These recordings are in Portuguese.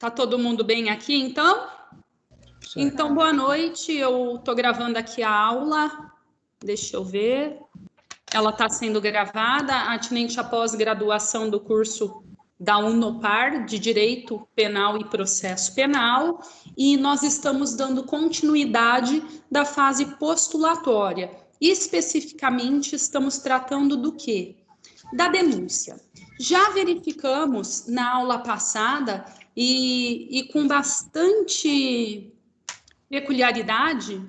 Tá todo mundo bem aqui, então? Certo. Então, boa noite. Eu tô gravando aqui a aula. Deixa eu ver. Ela está sendo gravada, atinente à pós-graduação do curso da Unopar, de Direito Penal e Processo Penal, e nós estamos dando continuidade da fase postulatória. Especificamente, estamos tratando do quê? Da denúncia. Já verificamos na aula passada, e com bastante peculiaridade,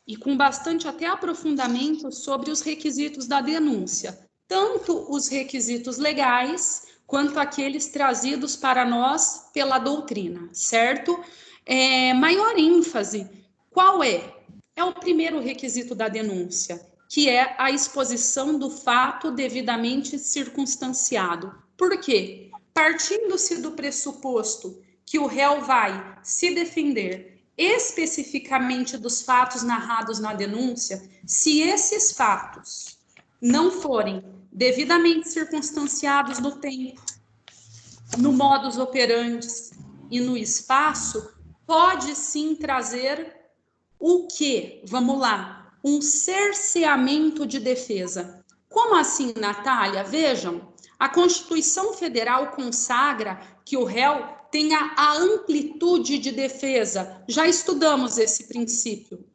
e com bastante até aprofundamento sobre os requisitos da denúncia, tanto os requisitos legais quanto aqueles trazidos para nós pela doutrina, certo? Maior ênfase, qual é? É o primeiro requisito da denúncia, que é a exposição do fato devidamente circunstanciado. Por quê? Partindo-se do pressuposto que o réu vai se defender especificamente dos fatos narrados na denúncia, se esses fatos não forem devidamente circunstanciados no tempo, no modus operandi e no espaço, pode sim trazer o quê? Vamos lá, um cerceamento de defesa. Como assim, Natália? Vejam, a Constituição Federal consagra que o réu tenha a amplitude de defesa. Já estudamos esse princípio.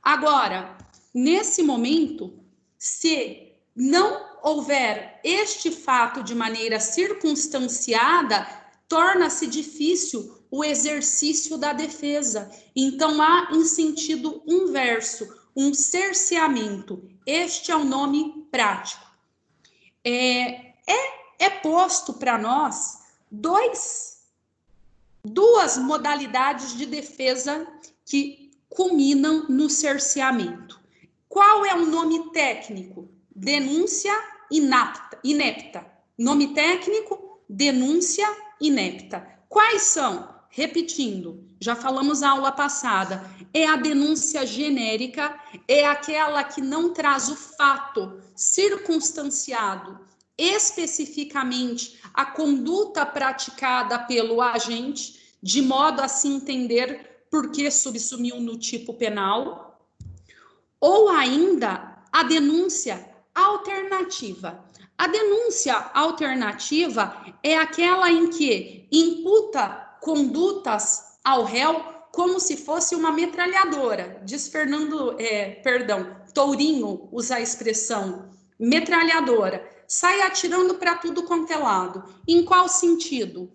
Agora, nesse momento, se não houver este fato de maneira circunstanciada, torna-se difícil o exercício da defesa. Então, há em sentido inverso, um cerceamento. Este é o nome prático. É posto para nós duas modalidades de defesa que culminam no cerceamento. Qual é o nome técnico? Denúncia inepta. Nome técnico, denúncia inepta. Quais são? Repetindo, já falamos na aula passada, é a denúncia genérica, é aquela que não traz o fato circunstanciado, especificamente a conduta praticada pelo agente, de modo a se entender por que subsumiu no tipo penal, ou ainda a denúncia alternativa. A denúncia alternativa é aquela em que imputa condutas ao réu como se fosse uma metralhadora. Diz Tourinho usa a expressão metralhadora. Sai atirando para tudo quanto é lado. Em qual sentido?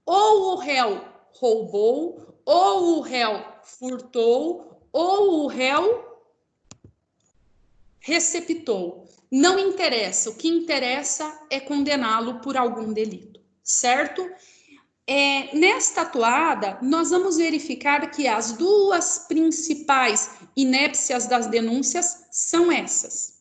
Ou o réu roubou, ou o réu furtou, ou o réu receptou. Não interessa, o que interessa é condená-lo por algum delito, certo? Nesta atuada, nós vamos verificar que as duas principais inépcias das denúncias são essas.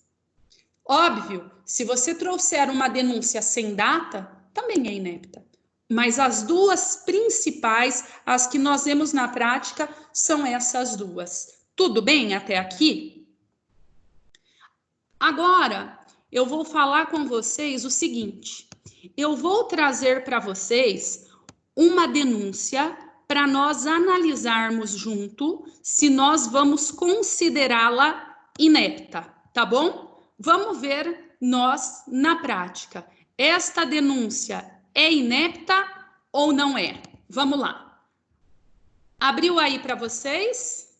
Óbvio, se você trouxer uma denúncia sem data, também é inepta. Mas as duas principais, as que nós vemos na prática, são essas duas. Tudo bem até aqui? Agora, eu vou falar com vocês o seguinte. Eu vou trazer para vocês uma denúncia para nós analisarmos junto se nós vamos considerá-la inepta, tá bom? Vamos ver nós na prática. Esta denúncia é inepta ou não é? Vamos lá. Abriu aí para vocês?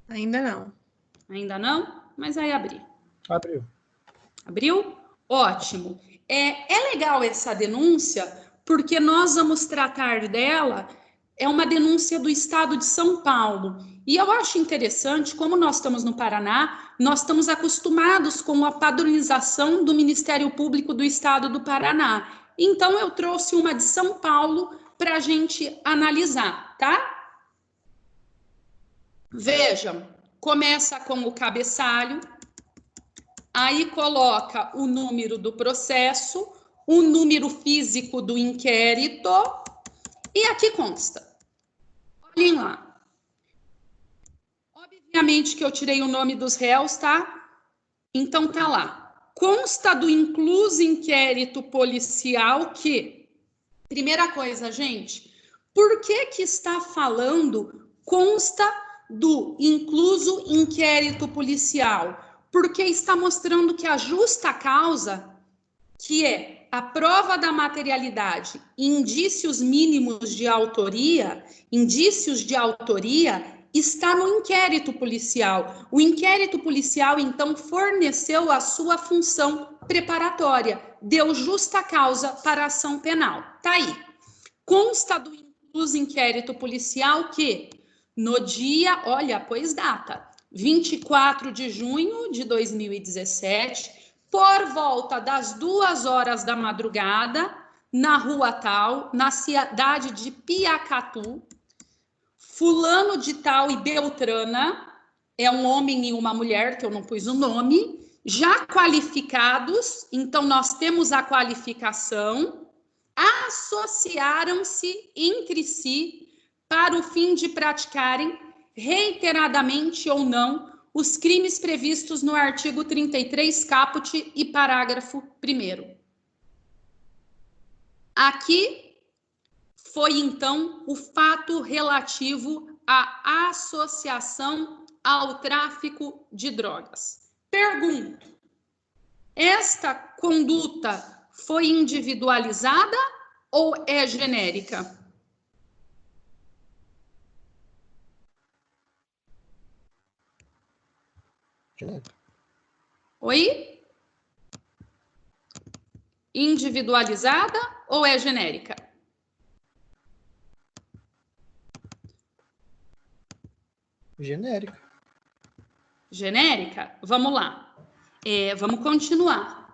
Ainda não. Ainda não? Mas aí abriu. Abriu. Abriu? Ótimo. É legal essa denúncia, porque nós vamos tratar dela, é uma denúncia do estado de São Paulo. E eu acho interessante, como nós estamos no Paraná, nós estamos acostumados com a padronização do Ministério Público do Estado do Paraná. Então, eu trouxe uma de São Paulo para a gente analisar, tá? Vejam, começa com o cabeçalho, aí coloca o número do processo, o número físico do inquérito, e aqui consta. Olhem lá. Obviamente que eu tirei o nome dos réus, tá? Então tá lá. Consta do incluso inquérito policial que Primeira coisa, gente, por que que está falando consta do incluso inquérito policial? Porque está mostrando que a justa causa, que é a prova da materialidade, indícios mínimos de autoria, está no inquérito policial. O inquérito policial, então, forneceu a sua função preparatória, deu justa causa para a ação penal. Tá aí. Consta do incluso inquérito policial que, no dia, olha, pois data, 24 de junho de 2017, por volta das 2 horas da madrugada, na rua tal, na cidade de Piacatu, fulano de tal e Beltrana, é um homem e uma mulher, que eu não pus o nome, já qualificados, então nós temos a qualificação, associaram-se entre si para o fim de praticarem reiteradamente ou não os crimes previstos no artigo 33, caput e parágrafo 1º. Aqui foi, então, o fato relativo à associação ao tráfico de drogas. Pergunto, esta conduta foi individualizada ou é genérica? Genérica. Oi? Individualizada ou é genérica? Genérica. Genérica? Vamos lá. Vamos continuar.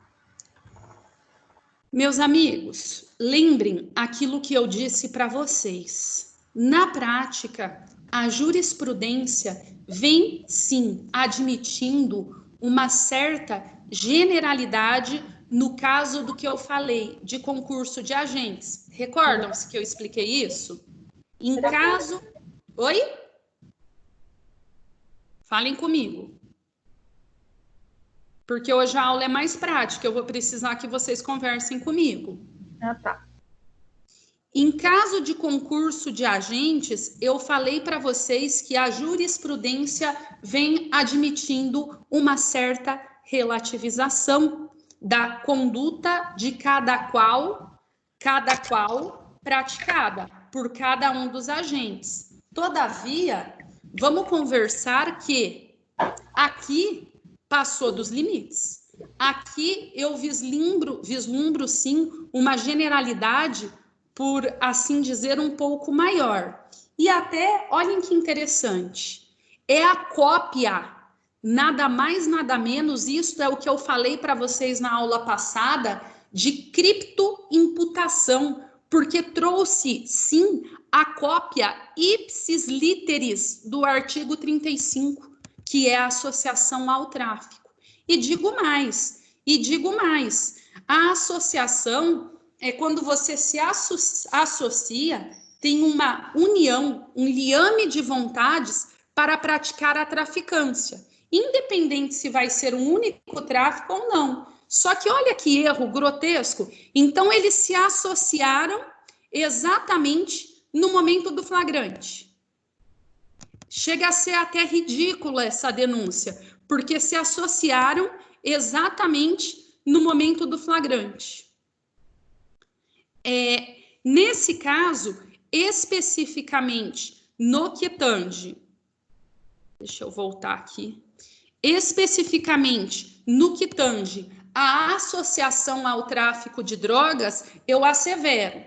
Meus amigos, lembrem aquilo que eu disse para vocês. Na prática, a jurisprudência vem, sim, admitindo uma certa generalidade no caso do que eu falei, de concurso de agentes. Recordam-se que eu expliquei isso? Em caso... Oi? Falem comigo. Porque hoje a aula é mais prática, eu vou precisar que vocês conversem comigo. Ah, tá. Em caso de concurso de agentes, eu falei para vocês que a jurisprudência vem admitindo uma certa relativização da conduta de cada qual praticada por cada um dos agentes. Todavia, vamos conversar que aqui passou dos limites. Aqui eu vislumbro sim uma generalidade, por assim dizer, um pouco maior. E até, olhem que interessante, é a cópia, nada mais, nada menos, isso é o que eu falei para vocês na aula passada, de criptoimputação, porque trouxe, sim, a cópia ipsis literis do artigo 35, que é a associação ao tráfico. E digo mais, a associação é quando você se associa, tem uma união, um liame de vontades para praticar a traficância, independente se vai ser um único tráfico ou não. Só que olha que erro grotesco. Então, eles se associaram exatamente no momento do flagrante. Chega a ser até ridícula essa denúncia, porque se associaram exatamente no momento do flagrante. Nesse caso, especificamente no que tange, deixa eu voltar aqui, especificamente no que tange a associação ao tráfico de drogas, eu assevero,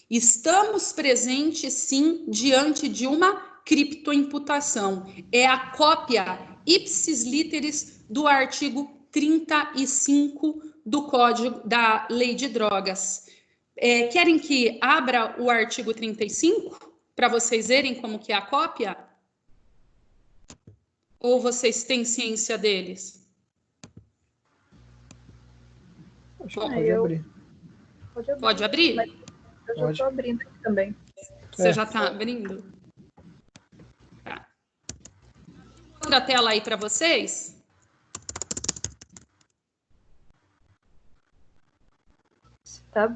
estamos presentes sim diante de uma criptoimputação. É a cópia ipsis literis do artigo 35 do Código da Lei de Drogas. Querem que abra o artigo 35 para vocês verem como que é a cópia? Ou vocês têm ciência deles? Acho que pode abrir. Pode abrir? Mas eu já estou abrindo aqui também. Você já está abrindo? Tá. Outra tela aí para vocês? Tá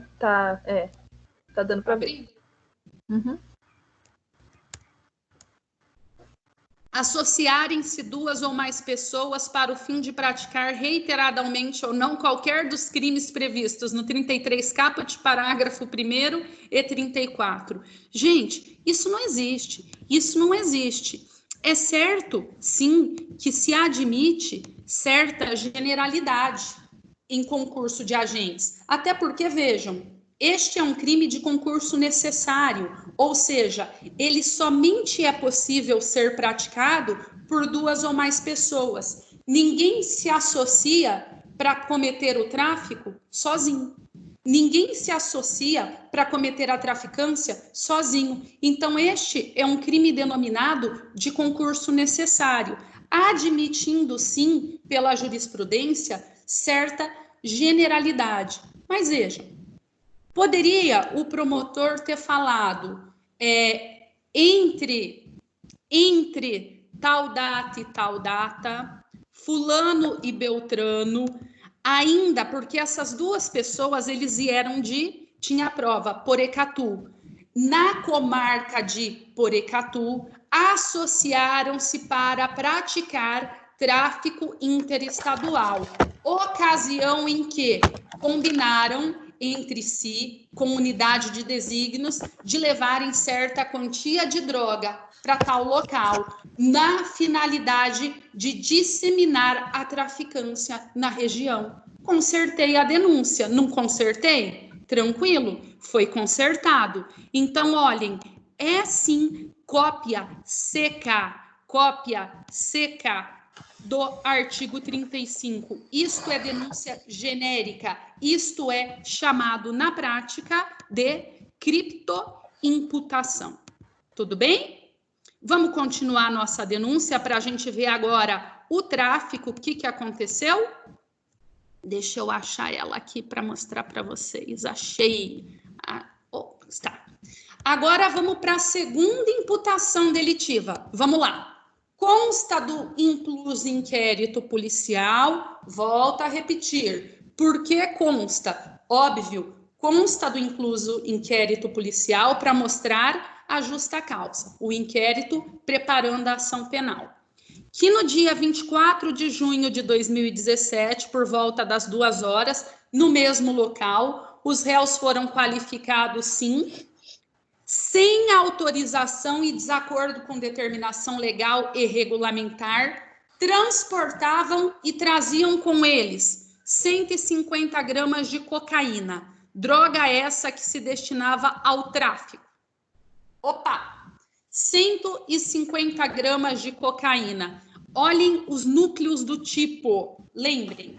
Tá dando para ver. Uhum. Associarem-se duas ou mais pessoas para o fim de praticar reiteradamente ou não qualquer dos crimes previstos no 33 caput, parágrafo 1º e 34. Gente, isso não existe. Isso não existe. É certo, sim, que se admite certa generalidade em concurso de agentes. Até porque, vejam, este é um crime de concurso necessário, ou seja, ele somente é possível ser praticado por duas ou mais pessoas. Ninguém se associa para cometer o tráfico sozinho. Ninguém se associa para cometer a traficância sozinho. Então, este é um crime denominado de concurso necessário, admitindo, sim, pela jurisprudência, certa generalidade. Mas vejam, poderia o promotor ter falado entre tal data e tal data, fulano e beltrano, ainda porque essas duas pessoas, eles vieram tinha a prova, Porecatu. Na comarca de Porecatu, associaram-se para praticar tráfico interestadual, ocasião em que combinaram entre si, com unidade de desígnios, de levarem certa quantia de droga para tal local, na finalidade de disseminar a traficância na região. Consertei a denúncia, não consertei? Tranquilo, foi consertado. Então, olhem, é sim cópia seca do artigo 35. Isto é denúncia genérica, isto é chamado na prática de criptoimputação. Tudo bem? Vamos continuar a nossa denúncia para a gente ver agora o tráfico, o que aconteceu? Deixa eu achar ela aqui para mostrar para vocês. Achei. Está. Agora vamos para a segunda imputação delitiva. Vamos lá. Consta do incluso inquérito policial, volta a repetir. Por que consta? Óbvio, consta do incluso inquérito policial para mostrar a justa causa, o inquérito preparando a ação penal. Que no dia 24 de junho de 2017, por volta das 2 horas, no mesmo local, os réus foram qualificados, sim, sem autorização e desacordo com determinação legal e regulamentar, transportavam e traziam com eles 150 gramas de cocaína, droga essa que se destinava ao tráfico. 150 gramas de cocaína. Olhem os núcleos do tipo. Lembrem,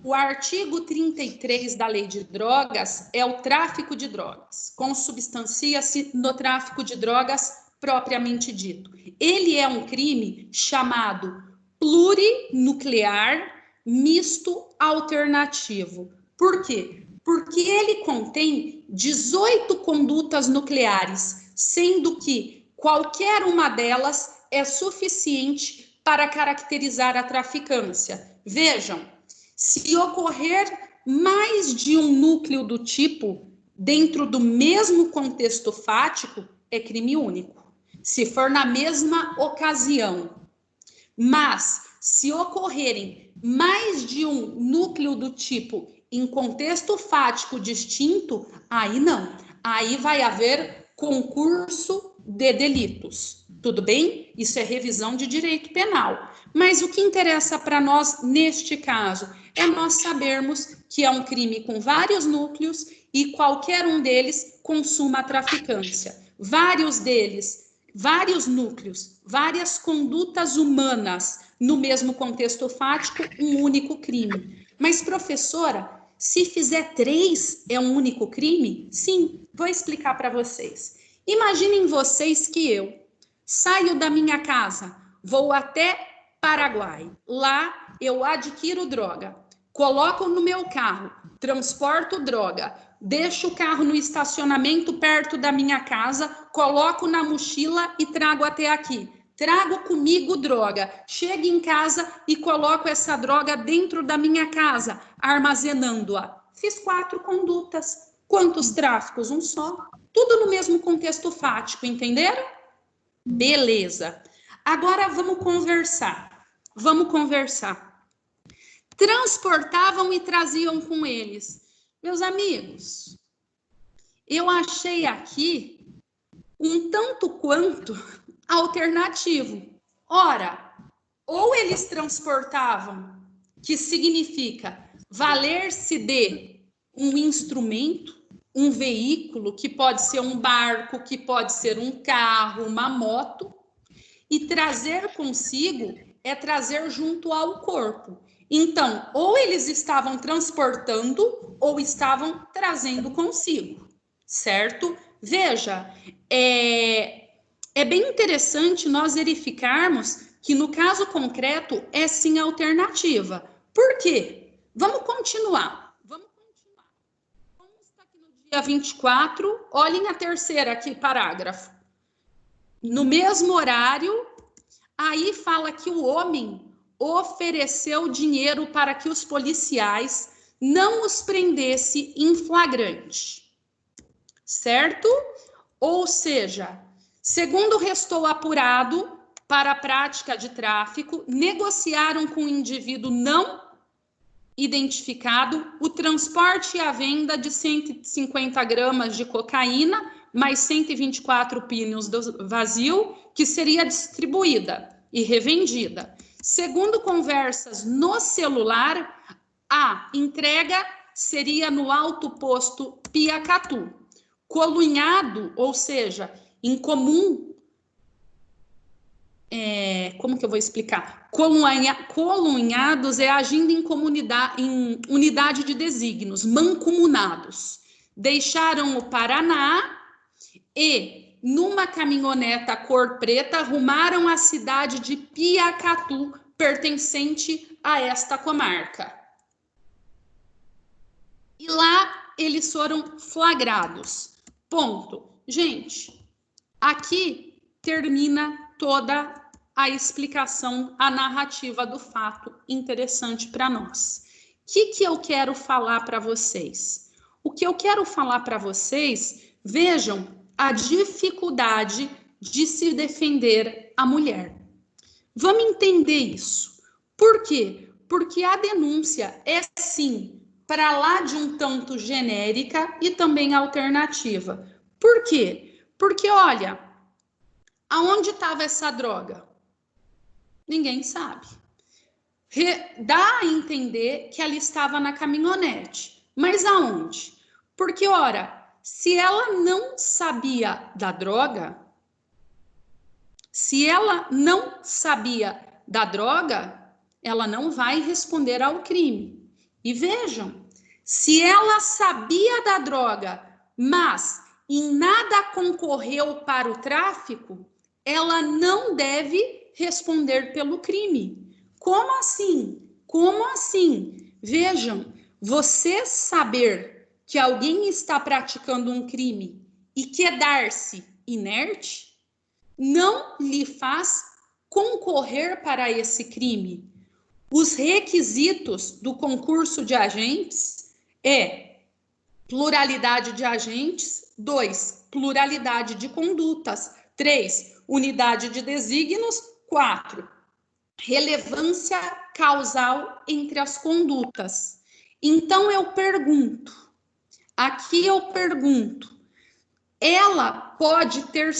o artigo 33 da Lei de Drogas é o tráfico de drogas. Consubstancia-se no tráfico de drogas propriamente dito. Ele é um crime chamado plurinuclear misto alternativo. Por quê? Porque ele contém 18 condutas nucleares, sendo que qualquer uma delas é suficiente para caracterizar a traficância. Vejam, se ocorrer mais de um núcleo do tipo dentro do mesmo contexto fático, é crime único. Se for na mesma ocasião. Mas, se ocorrerem mais de um núcleo do tipo em contexto fático distinto, aí não. Aí vai haver concurso de delitos. Tudo bem? Isso é revisão de direito penal. Mas o que interessa para nós neste caso é nós sabermos que é um crime com vários núcleos e qualquer um deles consuma a traficância. Vários deles, vários núcleos, várias condutas humanas no mesmo contexto fático, um único crime. Mas, professora, se fizer 3, é um único crime? Sim, vou explicar para vocês. Imaginem vocês que eu saio da minha casa, vou até Paraguai. Lá eu adquiro droga, coloco no meu carro, transporto droga, deixo o carro no estacionamento perto da minha casa, coloco na mochila e trago até aqui. Trago comigo droga, chego em casa e coloco essa droga dentro da minha casa, armazenando-a. Fiz 4 condutas. Quantos tráficos? Um só. Tudo no mesmo contexto fático, entenderam? Beleza. Agora vamos conversar. Vamos conversar. Transportavam e traziam com eles. Meus amigos, eu achei aqui um tanto quanto alternativo. Ora, ou eles transportavam, que significa valer-se de um instrumento, um veículo, que pode ser um barco, que pode ser um carro, uma moto, e trazer consigo é trazer junto ao corpo. Então, ou eles estavam transportando ou estavam trazendo consigo, certo? Veja, é bem interessante nós verificarmos que no caso concreto é sim alternativa. Por quê? Vamos continuar. Vamos estar aqui no dia 24, olhem a terceira aqui, parágrafo. No mesmo horário, aí fala que o homem ofereceu dinheiro para que os policiais não os prendessem em flagrante, certo? Ou seja, segundo restou apurado para a prática de tráfico, negociaram com o indivíduo não identificado o transporte e a venda de 150 gramas de cocaína, mais 124 pinions do vazio, que seria distribuída e revendida. Segundo conversas no celular, a entrega seria no alto posto Piacatu. Colunhado, ou seja, em comum, como que eu vou explicar? Colunhados é agindo em comunidade, em unidade de desígnios, mancomunados. Deixaram o Paraná e, numa caminhoneta cor preta, arrumaram a cidade de Piacatu, pertencente a esta comarca. E lá eles foram flagrados. Ponto. Gente, aqui termina toda a explicação, a narrativa do fato interessante para nós. O que eu quero falar para vocês? O que eu quero falar para vocês, vejam a dificuldade de se defender a mulher. Vamos entender isso. Por quê? Porque a denúncia é, sim, para lá de um tanto genérica e também alternativa. Por quê? Porque, olha, aonde estava essa droga? Ninguém sabe. Dá a entender que ela estava na caminhonete. Mas aonde? Porque, ora, se ela não sabia da droga, ela não vai responder ao crime. E vejam, se ela sabia da droga, mas em nada concorreu para o tráfico, ela não deve responder pelo crime. Como assim? Como assim? Vejam, você saber que alguém está praticando um crime e quedar-se inerte não lhe faz concorrer para esse crime. Os requisitos do concurso de agentes é pluralidade de agentes, 2, pluralidade de condutas, 3, unidade de desígnios, 4, relevância causal entre as condutas. Então eu pergunto, ela pode ter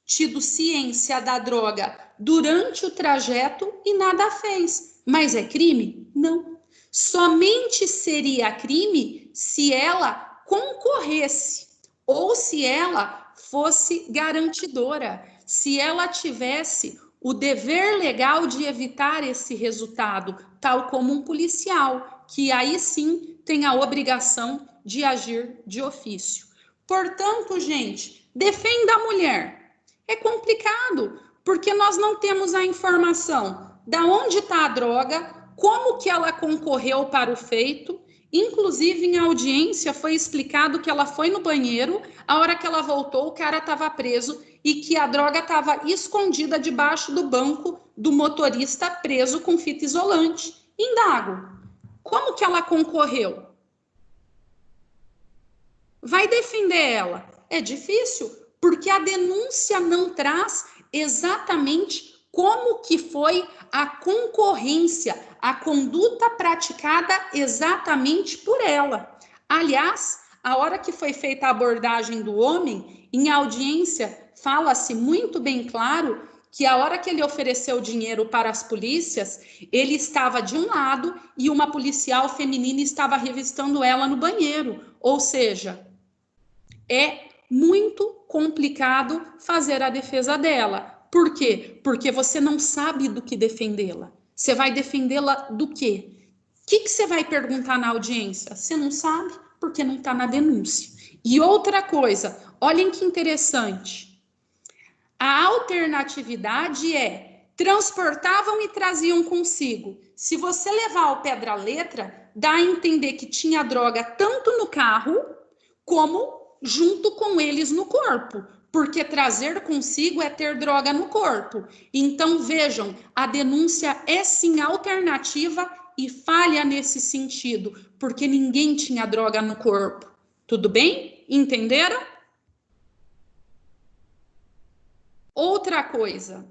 tido ciência da droga durante o trajeto e nada fez, mas é crime? Não. Somente seria crime se ela concorresse ou se ela fosse garantidora, se ela tivesse o dever legal de evitar esse resultado, tal como um policial, que aí sim tem a obrigação de agir de ofício. Portanto, gente, defenda a mulher. É complicado, porque nós não temos a informação da onde está a droga, como que ela concorreu para o feito. Inclusive, em audiência, foi explicado que ela foi no banheiro, a hora que ela voltou, o cara estava preso e que a droga estava escondida debaixo do banco do motorista preso com fita isolante. Indago, como que ela concorreu? vai defender ela? É difícil, porque a denúncia não traz exatamente como que foi a concorrência, a conduta praticada exatamente por ela. Aliás, a hora que foi feita a abordagem do homem, em audiência, fala-se muito bem claro que a hora que ele ofereceu dinheiro para as polícias, ele estava de um lado e uma policial feminina estava revistando ela no banheiro. Ou seja, é muito complicado fazer a defesa dela. Por quê? Porque você não sabe do que defendê-la. Você vai defendê-la do quê? O que você vai perguntar na audiência? Você não sabe porque não está na denúncia. E outra coisa, olhem que interessante. A alternatividade é: transportavam e traziam consigo. Se você levar ao pé da letra, dá a entender que tinha droga tanto no carro como junto com eles no corpo, porque trazer consigo é ter droga no corpo. Então, vejam, a denúncia é sim alternativa e falha nesse sentido, porque ninguém tinha droga no corpo. Tudo bem? Entenderam? Outra coisa,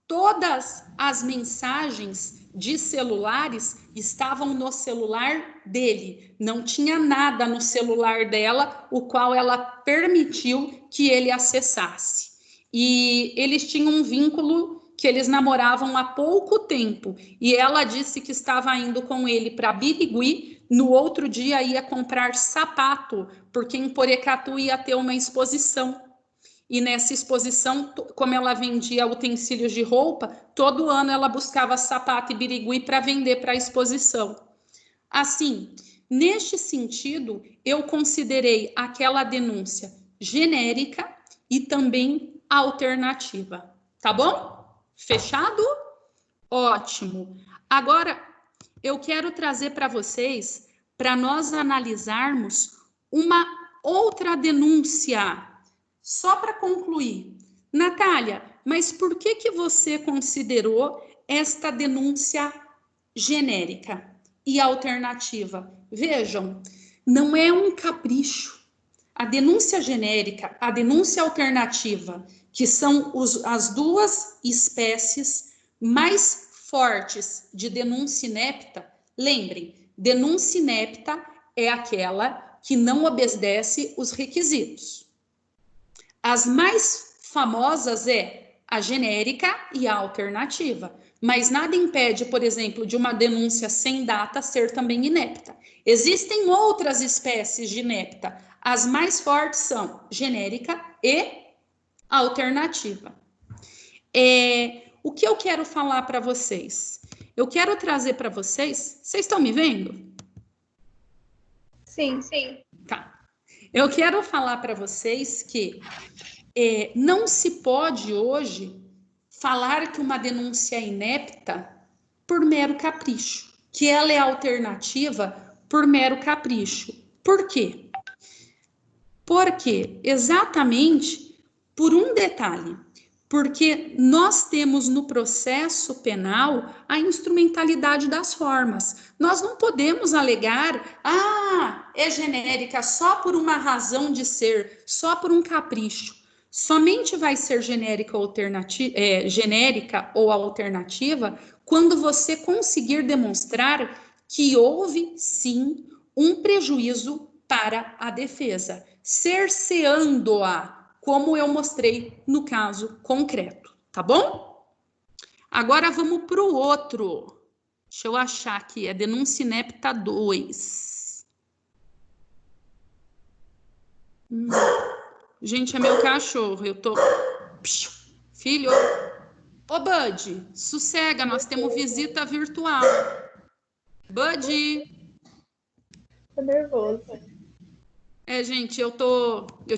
todas as mensagens de celulares estavam no celular dele. Não tinha nada no celular dela, o qual ela permitiu que ele acessasse. E eles tinham um vínculo que eles namoravam há pouco tempo. E ela disse que estava indo com ele para Birigui. No outro dia ia comprar sapato, porque em Porecatu ia ter uma exposição. E nessa exposição, como ela vendia utensílios de roupa, todo ano ela buscava sapato e birigui para vender para a exposição. Assim, neste sentido, eu considerei aquela denúncia genérica e também alternativa. Tá bom? Fechado? Ótimo. Agora, eu quero trazer para vocês, para nós analisarmos uma outra denúncia. Só para concluir, Natália, mas por que você considerou esta denúncia genérica e alternativa? Vejam, não é um capricho. A denúncia genérica, a denúncia alternativa, que são as duas espécies mais fortes de denúncia inepta, lembrem, denúncia inepta é aquela que não obedece os requisitos. As mais famosas é a genérica e a alternativa, mas nada impede, por exemplo, de uma denúncia sem data ser também inepta. Existem outras espécies de inepta. As mais fortes são genérica e alternativa. O que eu quero falar para vocês? Eu quero trazer para vocês... Vocês estão me vendo? Sim, sim. Tá. Eu quero falar para vocês que não se pode hoje falar que uma denúncia é inepta por mero capricho, que ela é alternativa por mero capricho. Por quê? Porque exatamente por um detalhe, porque nós temos no processo penal a instrumentalidade das formas. Nós não podemos alegar, é genérica só por uma razão de ser, só por um capricho. Somente vai ser genérica ou alternativa quando você conseguir demonstrar que houve, sim, um prejuízo para a defesa, cerceando-a, como eu mostrei no caso concreto, tá bom? Agora vamos para o outro. Deixa eu achar aqui, é denúncia inepta 2. Gente, é meu cachorro, eu tô... Filho, ô Bud, sossega, nós temos visita virtual. Bud. Tô nervoso. Gente, eu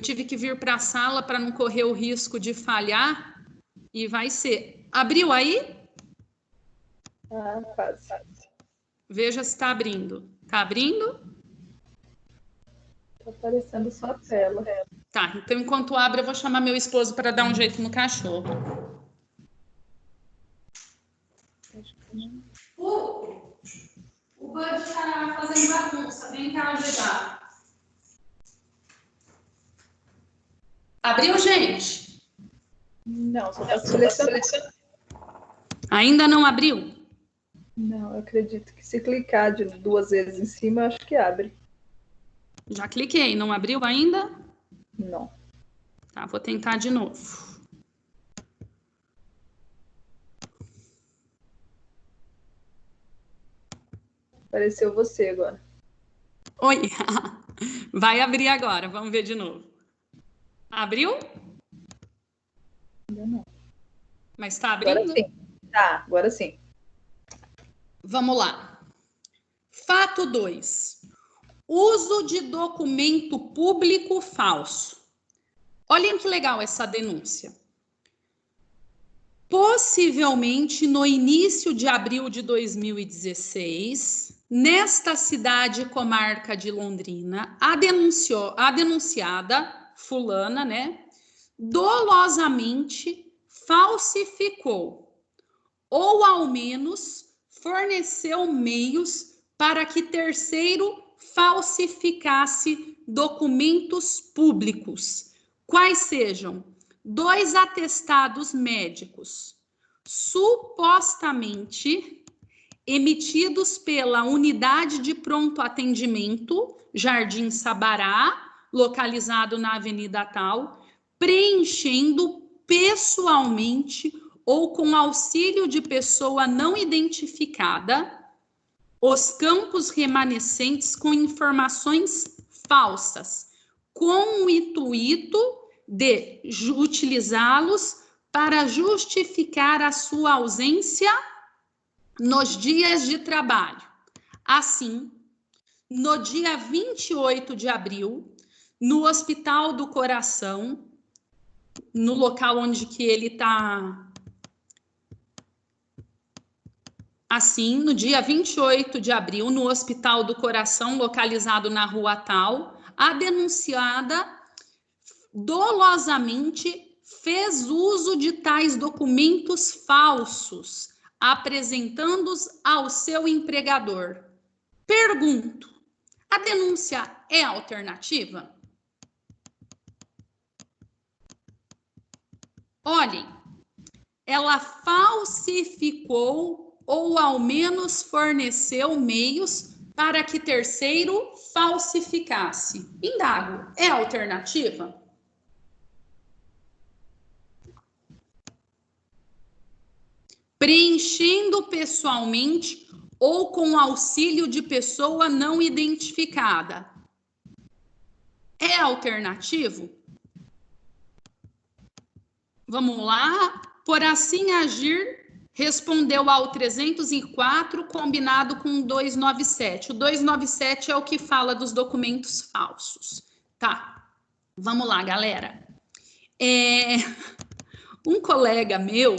tive que vir para a sala para não correr o risco de falhar e vai ser. Abriu aí? Quase. Veja se está abrindo. Tá abrindo? Tá aparecendo só a tela. Tá, então enquanto abre eu vou chamar meu esposo para dar um jeito no cachorro. O Bud está fazendo bagunça, vem cá ajudar. Abriu, gente? Não, só está selecionando. Ainda não abriu? Não, eu acredito que se clicar de 2 vezes em cima, eu acho que abre. Já cliquei, não abriu ainda? Não. Tá, vou tentar de novo. Apareceu você agora. Oi, vai abrir agora, vamos ver de novo. Abriu? Ainda não. Mas tá abrindo? Agora sim. Tá, agora sim. Vamos lá. Fato 2. Uso de documento público falso. Olhem que legal essa denúncia. Possivelmente no início de abril de 2016, nesta cidade e comarca de Londrina, a denunciada, fulana, né, dolosamente falsificou, ou ao menos forneceu meios para que terceiro falsificasse documentos públicos, quais sejam 2 atestados médicos, supostamente emitidos pela Unidade de Pronto Atendimento, Jardim Sabará, localizado na Avenida Tal, preenchendo pessoalmente ou com auxílio de pessoa não identificada os campos remanescentes com informações falsas, com o intuito de utilizá-los para justificar a sua ausência nos dias de trabalho. Assim, no dia 28 de abril, no Hospital do Coração, no local onde que ele está... Assim, no dia 28 de abril, no Hospital do Coração, localizado na Rua Tal, a denunciada dolosamente fez uso de tais documentos falsos, apresentando-os ao seu empregador. Pergunto, a denúncia é alternativa? Olhem, ela falsificou ou ao menos forneceu meios para que terceiro falsificasse. Indago, é alternativa? Preenchendo pessoalmente ou com auxílio de pessoa não identificada. É alternativo? Vamos lá. Por assim agir, respondeu ao 304, combinado com o 297. O 297 é o que fala dos documentos falsos. Tá, vamos lá, galera. Um colega meu,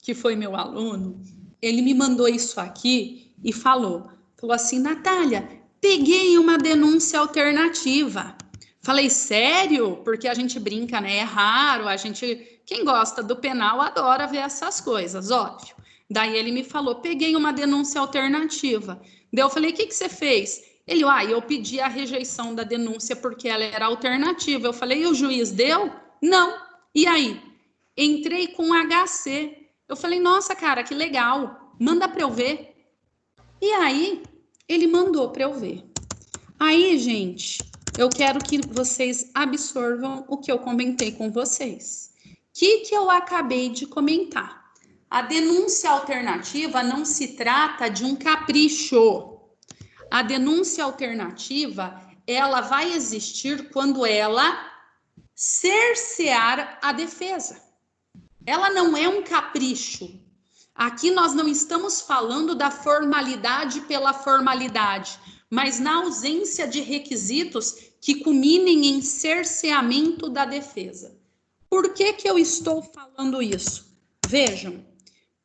que foi meu aluno, ele me mandou isso aqui e falou assim, Natália, peguei uma denúncia alternativa. Falei, sério? Porque a gente brinca, né? É raro, quem gosta do penal adora ver essas coisas, óbvio. Daí ele me falou, peguei uma denúncia alternativa. Daí eu falei, o que você fez? Ele, eu pedi a rejeição da denúncia porque ela era alternativa. Eu falei, e o juiz deu? Não. E aí? Entrei com HC. Eu falei, nossa, cara, que legal. Manda para eu ver. E aí, ele mandou para eu ver. Aí, gente, eu quero que vocês absorvam o que eu comentei com vocês. O que eu acabei de comentar? A denúncia alternativa não se trata de um capricho. A denúncia alternativa, ela vai existir quando ela cercear a defesa. Ela não é um capricho. Aqui nós não estamos falando da formalidade pela formalidade, mas na ausência de requisitos que culminem em cerceamento da defesa. Por que eu estou falando isso? Vejam,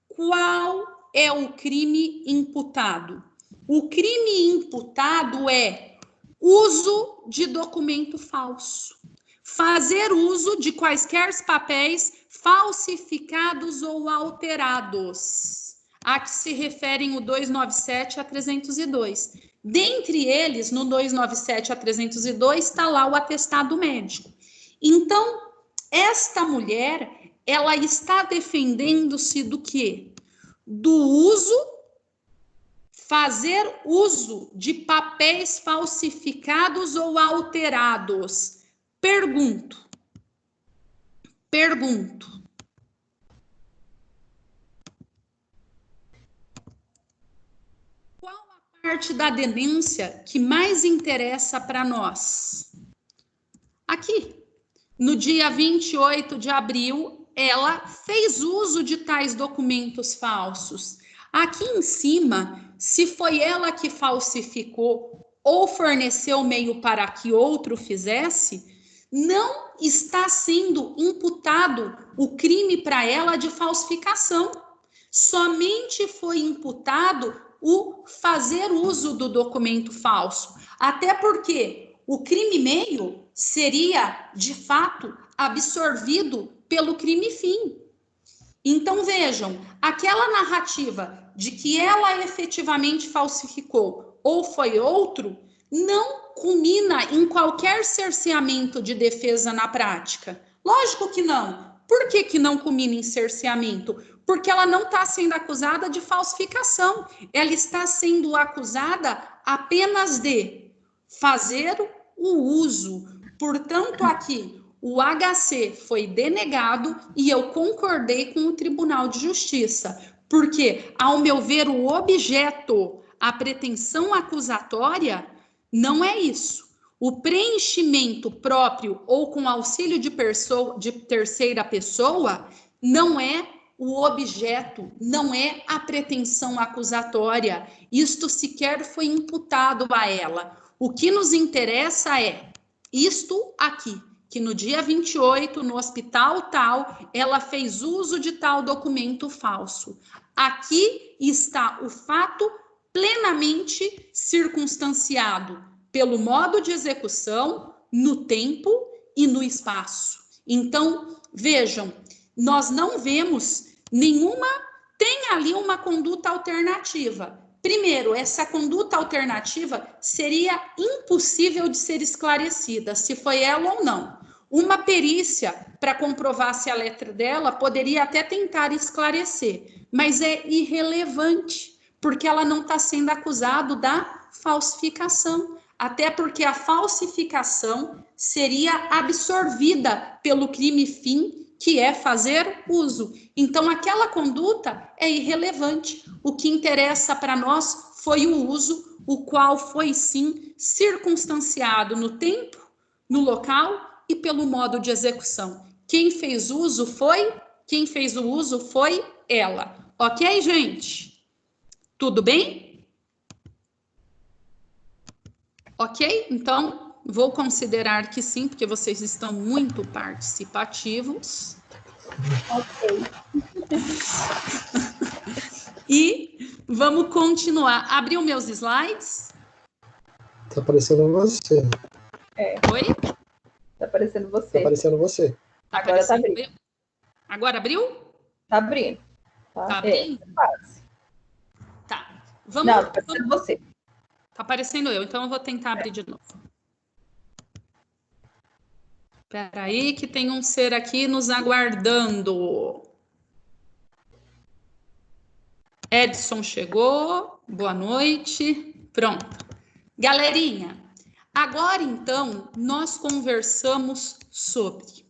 qual é o crime imputado? O crime imputado é uso de documento falso. Fazer uso de quaisquer papéis falsificados ou alterados, a que se referem o 297 a 302. Dentre eles, no 297 a 302, está lá o atestado médico. Então, esta mulher, ela está defendendo-se do quê? Do uso, fazer uso de papéis falsificados ou alterados. Pergunto. Qual a parte da denúncia que mais interessa para nós? Aqui, no dia 28 de abril, ela fez uso de tais documentos falsos. Aqui em cima, se foi ela que falsificou ou forneceu meio para que outro fizesse, não está sendo imputado o crime para ela de falsificação. Somente foi imputado o fazer uso do documento falso. Até porque o crime meio seria, de fato, absorvido pelo crime fim. Então, vejam, aquela narrativa de que ela efetivamente falsificou ou foi outro, não culmina em qualquer cerceamento de defesa na prática. Lógico que não. Por que não culmina em cerceamento? Porque ela não está sendo acusada de falsificação. Ela está sendo acusada apenas de fazer o uso. Portanto, aqui, o HC foi denegado e eu concordei com o Tribunal de Justiça. Porque, ao meu ver, o objeto, a pretensão acusatória, não é isso. O preenchimento próprio ou com auxílio de terceira pessoa não é o objeto, não é a pretensão acusatória. Isto sequer foi imputado a ela. O que nos interessa é isto aqui, que no dia 28, no hospital tal, ela fez uso de tal documento falso. Aqui está o fato plenamente circunstanciado pelo modo de execução, no tempo e no espaço. Então, vejam, nós não vemos nenhuma, tem ali uma conduta alternativa. Primeiro, essa conduta alternativa seria impossível de ser esclarecida, se foi ela ou não. Uma perícia, para comprovar se a letra dela, poderia até tentar esclarecer, mas é irrelevante, porque ela não está sendo acusada da falsificação. Até porque a falsificação seria absorvida pelo crime fim, que é fazer uso. Então, aquela conduta é irrelevante. O que interessa para nós foi o uso, o qual foi, sim, circunstanciado no tempo, no local e pelo modo de execução. Quem fez o uso foi ela. Ok, gente? Tudo bem? Ok? Então, vou considerar que sim, porque vocês estão muito participativos. Ok. E vamos continuar. Abriu meus slides? Tá aparecendo você. Oi? Tá aparecendo você. Tá aparecendo você. Agora tá abrindo. Agora abriu? Tá abrindo. Tá abrindo? Quase. Tá. Vamos, não, tá aparecendo você. Tá aparecendo eu, então eu vou tentar abrir de novo. Espera aí que tem um ser aqui nos aguardando. Edson chegou, boa noite. Pronto. Galerinha, agora então nós conversamos sobre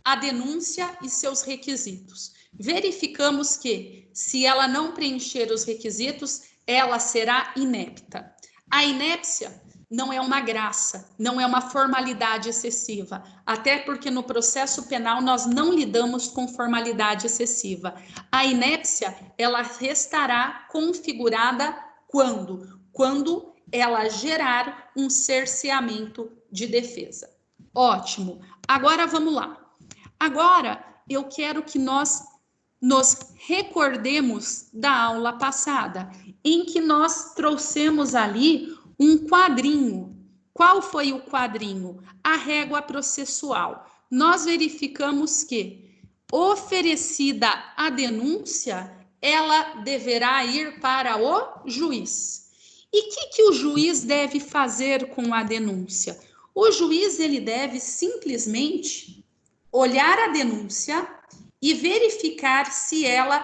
a denúncia e seus requisitos. Verificamos que, se ela não preencher os requisitos, ela será inepta. A inépcia não é uma graça, não é uma formalidade excessiva, até porque no processo penal nós não lidamos com formalidade excessiva. A inépcia, ela restará configurada quando? Quando ela gerar um cerceamento de defesa. Ótimo. Agora vamos lá. Agora eu quero que nós nos recordemos da aula passada, em que nós trouxemos ali um quadrinho. Qual foi o quadrinho? A régua processual. Nós verificamos que, oferecida a denúncia, ela deverá ir para o juiz. E o que o juiz deve fazer com a denúncia? O juiz, ele deve simplesmente olhar a denúncia e verificar se ela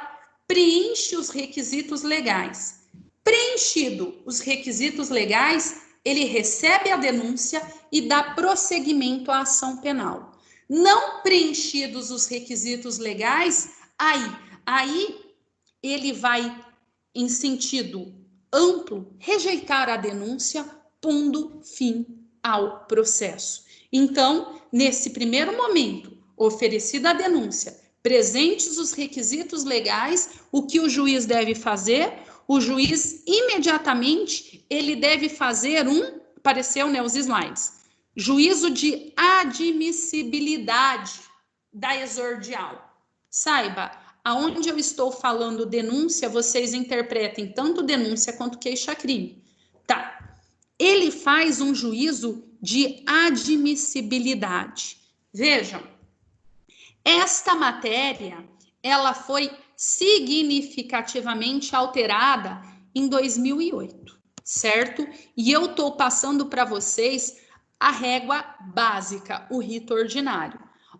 preenche os requisitos legais. Preenchido os requisitos legais, ele recebe a denúncia e dá prosseguimento à ação penal. Não preenchidos os requisitos legais, aí ele vai, em sentido amplo, rejeitar a denúncia, pondo fim ao processo. Então, nesse primeiro momento, oferecida a denúncia, presentes os requisitos legais, o que o juiz deve fazer? O juiz, imediatamente, ele deve fazer apareceu, né, os slides, juízo de admissibilidade da exordial. Saiba, aonde eu estou falando denúncia, vocês interpretem tanto denúncia quanto queixa-crime. Tá. Ele faz um juízo de admissibilidade. Vejam, esta matéria, ela foi significativamente alterada em 2008, certo? E eu estou passando para vocês a régua básica, o rito ordinário.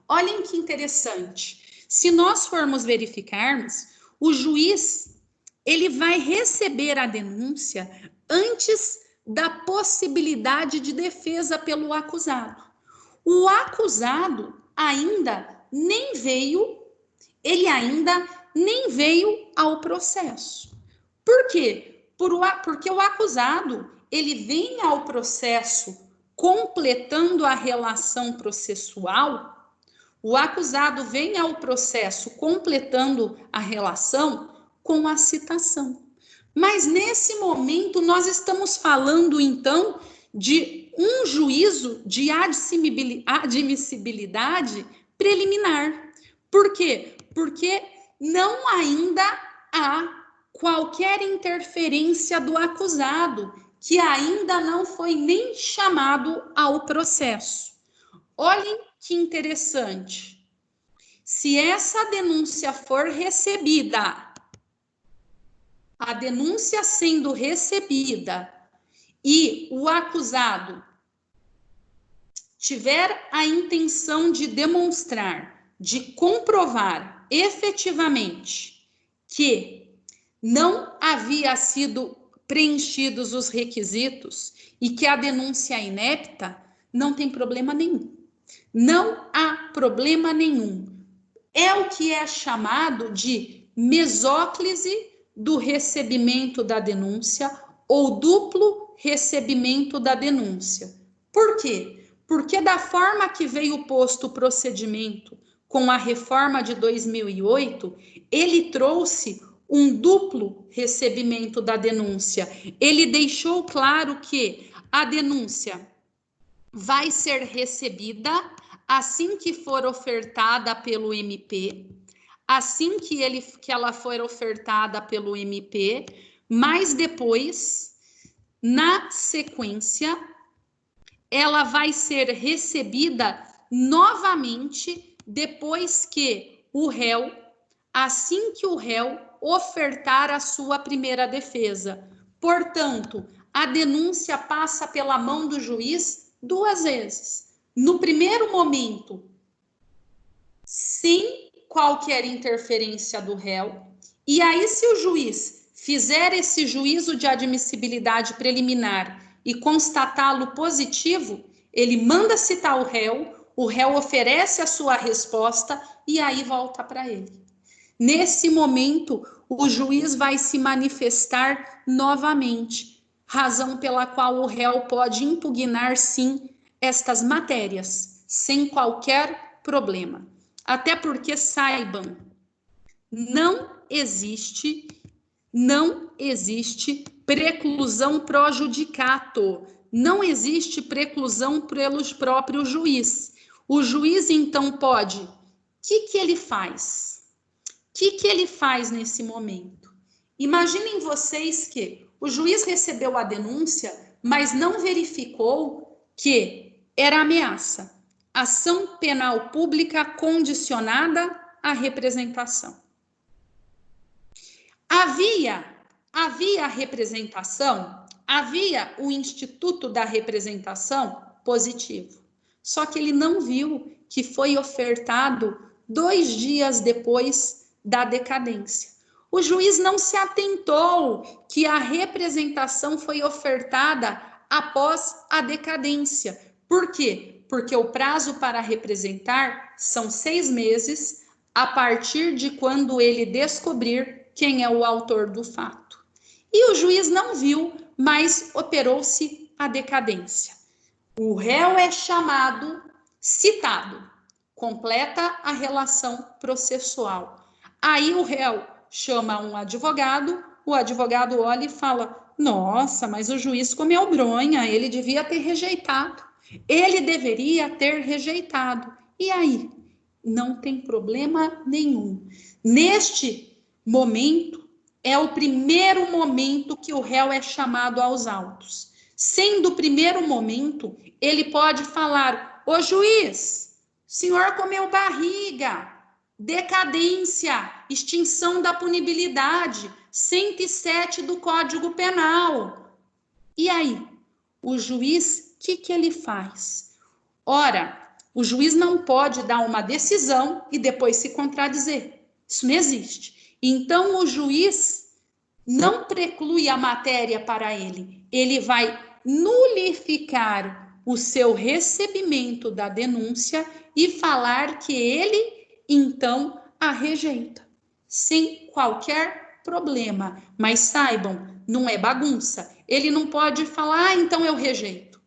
Olhem que interessante. Se nós formos verificarmos, o juiz, ele vai receber a denúncia antes da possibilidade de defesa pelo acusado. O acusado ele ainda nem veio ao processo. Por quê? Porque o acusado, ele vem ao processo completando a relação processual, o acusado vem ao processo completando a relação com a citação. Mas nesse momento nós estamos falando então de um juízo de admissibilidade preliminar. Por quê? Porque não ainda há qualquer interferência do acusado, que ainda não foi nem chamado ao processo. Olhem que interessante. Se essa denúncia for recebida, a denúncia sendo recebida e o acusado tiver a intenção de demonstrar, de comprovar efetivamente que não havia sido preenchidos os requisitos e que a denúncia é inepta, não tem problema nenhum. Não há problema nenhum. É o que é chamado de mesóclise do recebimento da denúncia ou duplo recebimento da denúncia. Por quê? Porque da forma que veio posto o procedimento com a reforma de 2008, ele trouxe um duplo recebimento da denúncia. Ele deixou claro que a denúncia vai ser recebida assim que for ofertada pelo MP, assim que ela for ofertada pelo MP, mas depois, na sequência, ela vai ser recebida novamente depois que o réu, assim que o réu ofertar a sua primeira defesa. Portanto, a denúncia passa pela mão do juiz 2 vezes. No primeiro momento, sem qualquer interferência do réu, e aí se o juiz fizer esse juízo de admissibilidade preliminar e constatá-lo positivo, ele manda citar o réu oferece a sua resposta e aí volta para ele. Nesse momento, o juiz vai se manifestar novamente, razão pela qual o réu pode impugnar, sim, estas matérias, sem qualquer problema. Até porque, saibam, não existe preclusão pro judicato, não existe preclusão pelo próprio juiz. O juiz, então, pode... O que ele faz? O que ele faz nesse momento? Imaginem vocês que o juiz recebeu a denúncia, mas não verificou que era ameaça. Ação penal pública condicionada à representação. Havia a representação, havia o instituto da representação positivo. Só que ele não viu que foi ofertado 2 dias depois da decadência. O juiz não se atentou que a representação foi ofertada após a decadência. Por quê? Porque o prazo para representar são 6 meses, a partir de quando ele descobrir quem é o autor do fato. E o juiz não viu, mas operou-se a decadência. O réu é chamado, citado, completa a relação processual. Aí o réu chama um advogado, o advogado olha e fala: nossa, mas o juiz comeu bronha, ele devia ter rejeitado. Ele deveria ter rejeitado. E aí? Não tem problema nenhum. Neste momento, é o primeiro momento que o réu é chamado aos autos. Sendo o primeiro momento, ele pode falar: ô juiz, o senhor comeu barriga, decadência, extinção da punibilidade, 107 do Código Penal. E aí, o juiz, o que ele faz? Ora, o juiz não pode dar uma decisão e depois se contradizer. Isso não existe. Então, o juiz não preclui a matéria para ele. Ele vai nulificar o seu recebimento da denúncia e falar que ele, então, a rejeita, sem qualquer problema. Mas saibam, não é bagunça. Ele não pode falar: ah, então eu rejeito.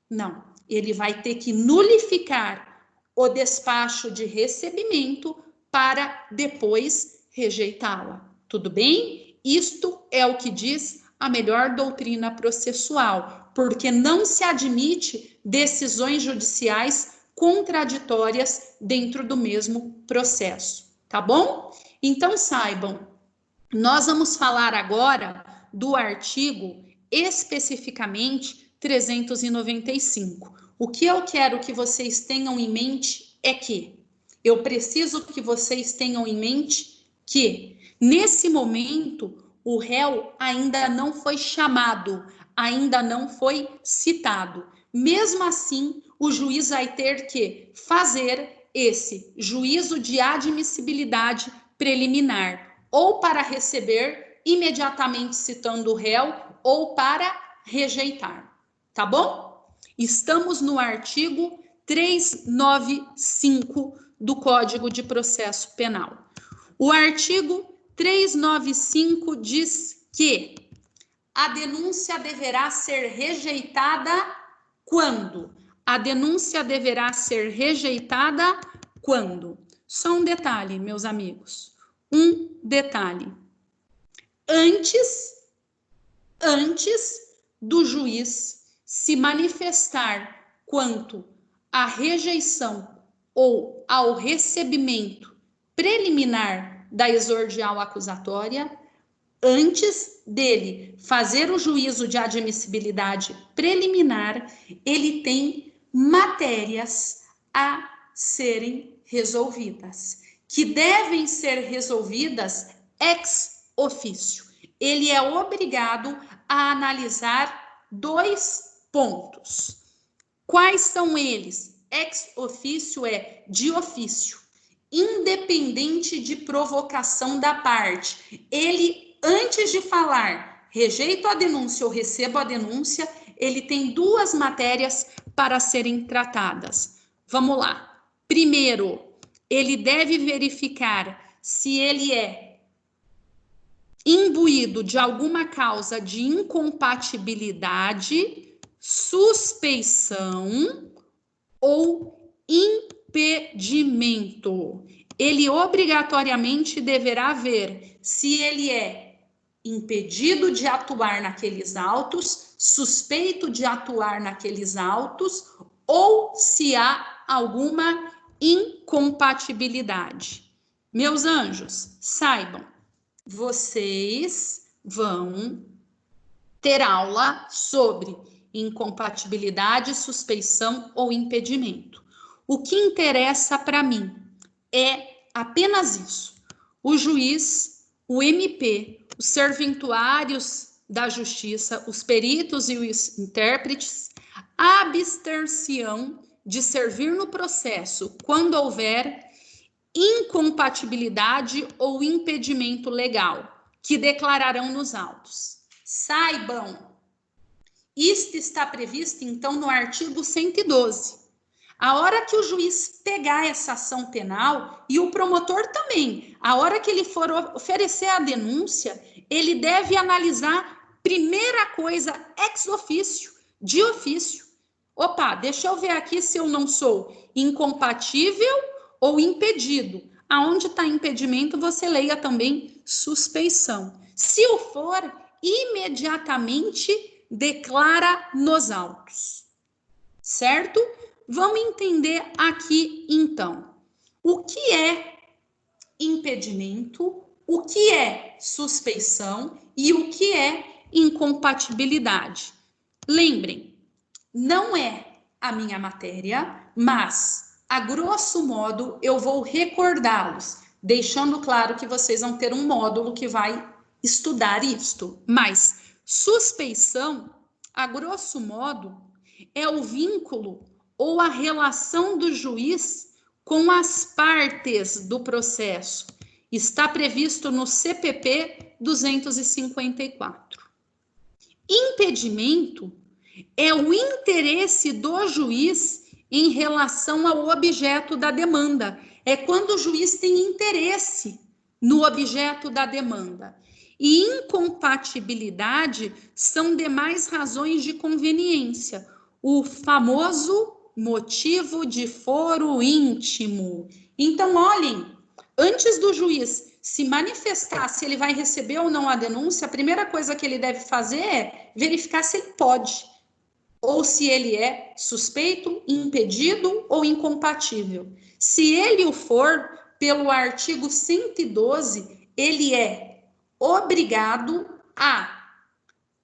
Não. Ele vai ter que nulificar o despacho de recebimento para depois rejeitá-la. Tudo bem? Isto é o que diz a melhor doutrina processual, porque não se admite decisões judiciais contraditórias dentro do mesmo processo, tá bom? Então saibam, nós vamos falar agora do artigo especificamente 395. O que eu quero que vocês tenham em mente é que eu preciso que vocês tenham em mente que, nesse momento, o réu ainda não foi chamado, ainda não foi citado. Mesmo assim, o juiz vai ter que fazer esse juízo de admissibilidade preliminar, ou para receber imediatamente citando o réu, ou para rejeitar. Tá bom? Estamos no artigo 395 do Código de Processo Penal. O artigo 395 diz que a denúncia deverá ser rejeitada quando? A denúncia deverá ser rejeitada quando? Só um detalhe, meus amigos. Um detalhe. Antes do juiz se manifestar quanto à rejeição ou ao recebimento preliminar da exordial acusatória, antes dele fazer o juízo de admissibilidade preliminar, ele tem matérias a serem resolvidas, que devem ser resolvidas ex officio. Ele é obrigado a analisar 2 pontos. Quais são eles? Ex officio é de ofício, independente de provocação da parte. Ele, antes de falar rejeito a denúncia ou recebo a denúncia, ele tem 2 matérias para serem tratadas. Vamos lá. Primeiro, ele deve verificar se ele é imbuído de alguma causa de incompatibilidade, suspeição ou impedimento. Ele obrigatoriamente deverá ver se ele é impedido de atuar naqueles autos, suspeito de atuar naqueles autos, ou se há alguma incompatibilidade. Meus anjos, saibam, vocês vão ter aula sobre incompatibilidade, suspeição ou impedimento. O que interessa para mim é apenas isso. O juiz, o MP, os serventuários da justiça, os peritos e os intérpretes abster-se-ão de servir no processo quando houver incompatibilidade ou impedimento legal, que declararão nos autos. Saibam, isto está previsto, então, no artigo 112. A hora que o juiz pegar essa ação penal, e o promotor também, a hora que ele for oferecer a denúncia, ele deve analisar, primeira coisa, ex officio, de ofício. Opa, deixa eu ver aqui se eu não sou incompatível ou impedido. Aonde está impedimento, você leia também suspeição. Se o for, imediatamente declara nos autos. Certo? Vamos entender aqui, então, o que é impedimento, o que é suspeição e o que é incompatibilidade. Lembrem, não é a minha matéria, mas, a grosso modo, eu vou recordá-los, deixando claro que vocês vão ter um módulo que vai estudar isto. Mas suspeição, a grosso modo, é o vínculo ou a relação do juiz com as partes do processo. Está previsto no CPP 254. Impedimento é o interesse do juiz em relação ao objeto da demanda. É quando o juiz tem interesse no objeto da demanda. E incompatibilidade são demais razões de conveniência. O famoso motivo de foro íntimo. Então, olhem, antes do juiz se manifestar se ele vai receber ou não a denúncia, a primeira coisa que ele deve fazer é verificar se ele pode, ou se ele é suspeito, impedido ou incompatível. Se ele o for, pelo artigo 112, ele é obrigado a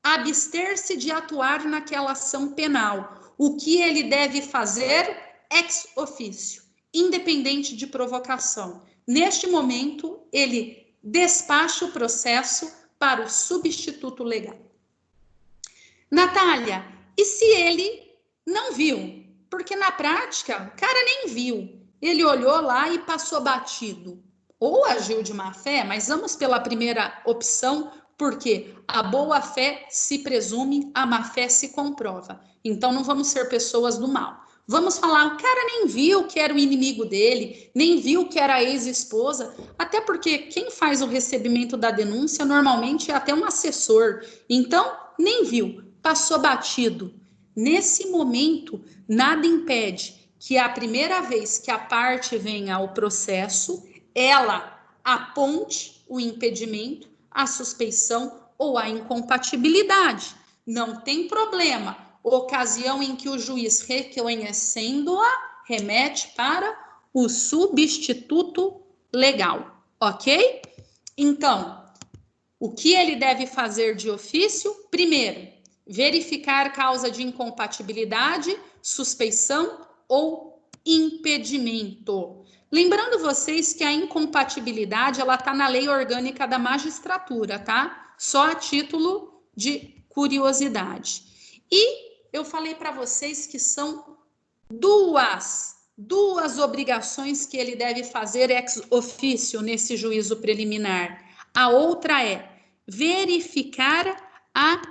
abster-se de atuar naquela ação penal. O que ele deve fazer? Ex officio, independente de provocação. Neste momento, ele despacha o processo para o substituto legal. Natália, e se ele não viu? Porque na prática, o cara nem viu. Ele olhou lá e passou batido. Ou agiu de má fé, mas vamos pela primeira opção, porque a boa fé se presume, a má fé se comprova. Então não vamos ser pessoas do mal. Vamos falar, o cara nem viu que era o inimigo dele, nem viu que era a ex-esposa, até porque quem faz o recebimento da denúncia normalmente é até um assessor. Então, nem viu, passou batido. Nesse momento, nada impede que a primeira vez que a parte venha ao processo, ela aponte o impedimento, a suspeição ou a incompatibilidade. Não tem problema. Ocasião em que o juiz, reconhecendo-a, remete para o substituto legal, ok? Então, o que ele deve fazer de ofício? Primeiro, verificar causa de incompatibilidade, suspeição ou impedimento. Lembrando vocês que a incompatibilidade, ela está na Lei Orgânica da Magistratura, tá? Só a título de curiosidade. E eu falei para vocês que são duas obrigações que ele deve fazer ex officio nesse juízo preliminar. A outra é verificar a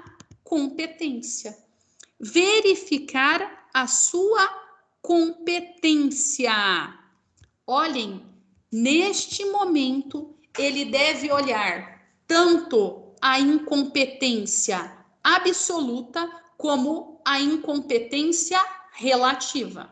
competência. Verificar a sua competência. Olhem, neste momento, ele deve olhar tanto a incompetência absoluta como a incompetência relativa.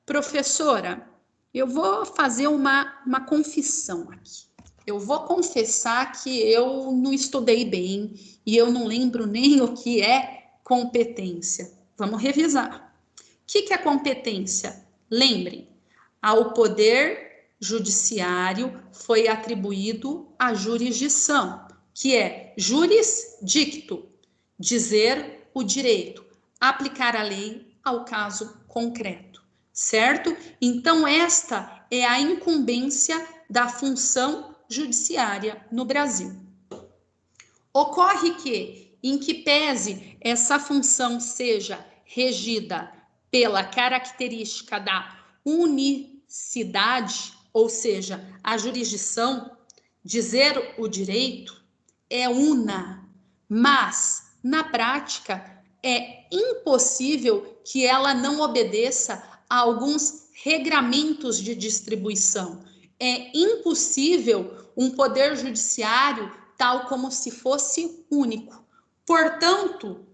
Professora, eu vou fazer uma confissão aqui. Eu vou confessar que eu não estudei bem e eu não lembro nem o que é competência. Vamos revisar. O que é competência? Lembrem, ao poder judiciário foi atribuído a jurisdição, que é juris dicto, dizer o direito, aplicar a lei ao caso concreto, certo? Então, esta é a incumbência da função judiciária no Brasil. Ocorre que, em que pese essa função seja regida pela característica da unicidade, ou seja, a jurisdição, dizer o direito, é una, mas, na prática, é impossível que ela não obedeça a alguns regramentos de distribuição. É impossível um poder judiciário tal como se fosse único. Portanto,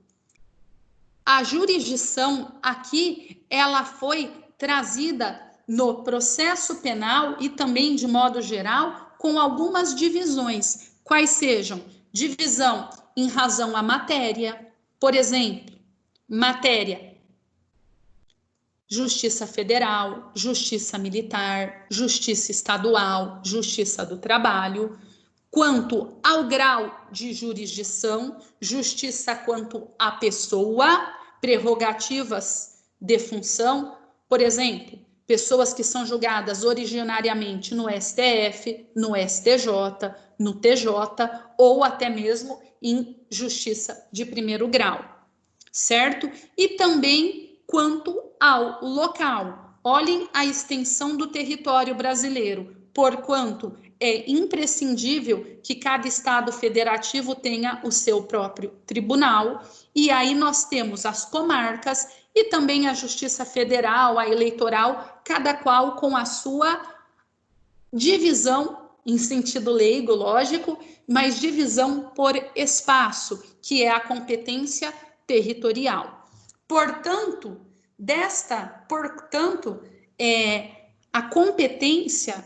a jurisdição aqui, ela foi trazida no processo penal e também, de modo geral, com algumas divisões. Quais sejam? Divisão em razão à matéria, por exemplo, matéria: Justiça Federal, Justiça Militar, Justiça Estadual, Justiça do Trabalho. Quanto ao grau de jurisdição, justiça quanto à pessoa, prerrogativas de função, por exemplo, pessoas que são julgadas originariamente no STF, no STJ, no TJ ou até mesmo em justiça de primeiro grau, certo? E também quanto ao local. Olhem a extensão do território brasileiro, porquanto é imprescindível que cada estado federativo tenha o seu próprio tribunal, e aí nós temos as comarcas e também a Justiça Federal, a eleitoral, cada qual com a sua divisão, em sentido leigo, lógico, mas divisão por espaço, que é a competência territorial. Portanto, a competência,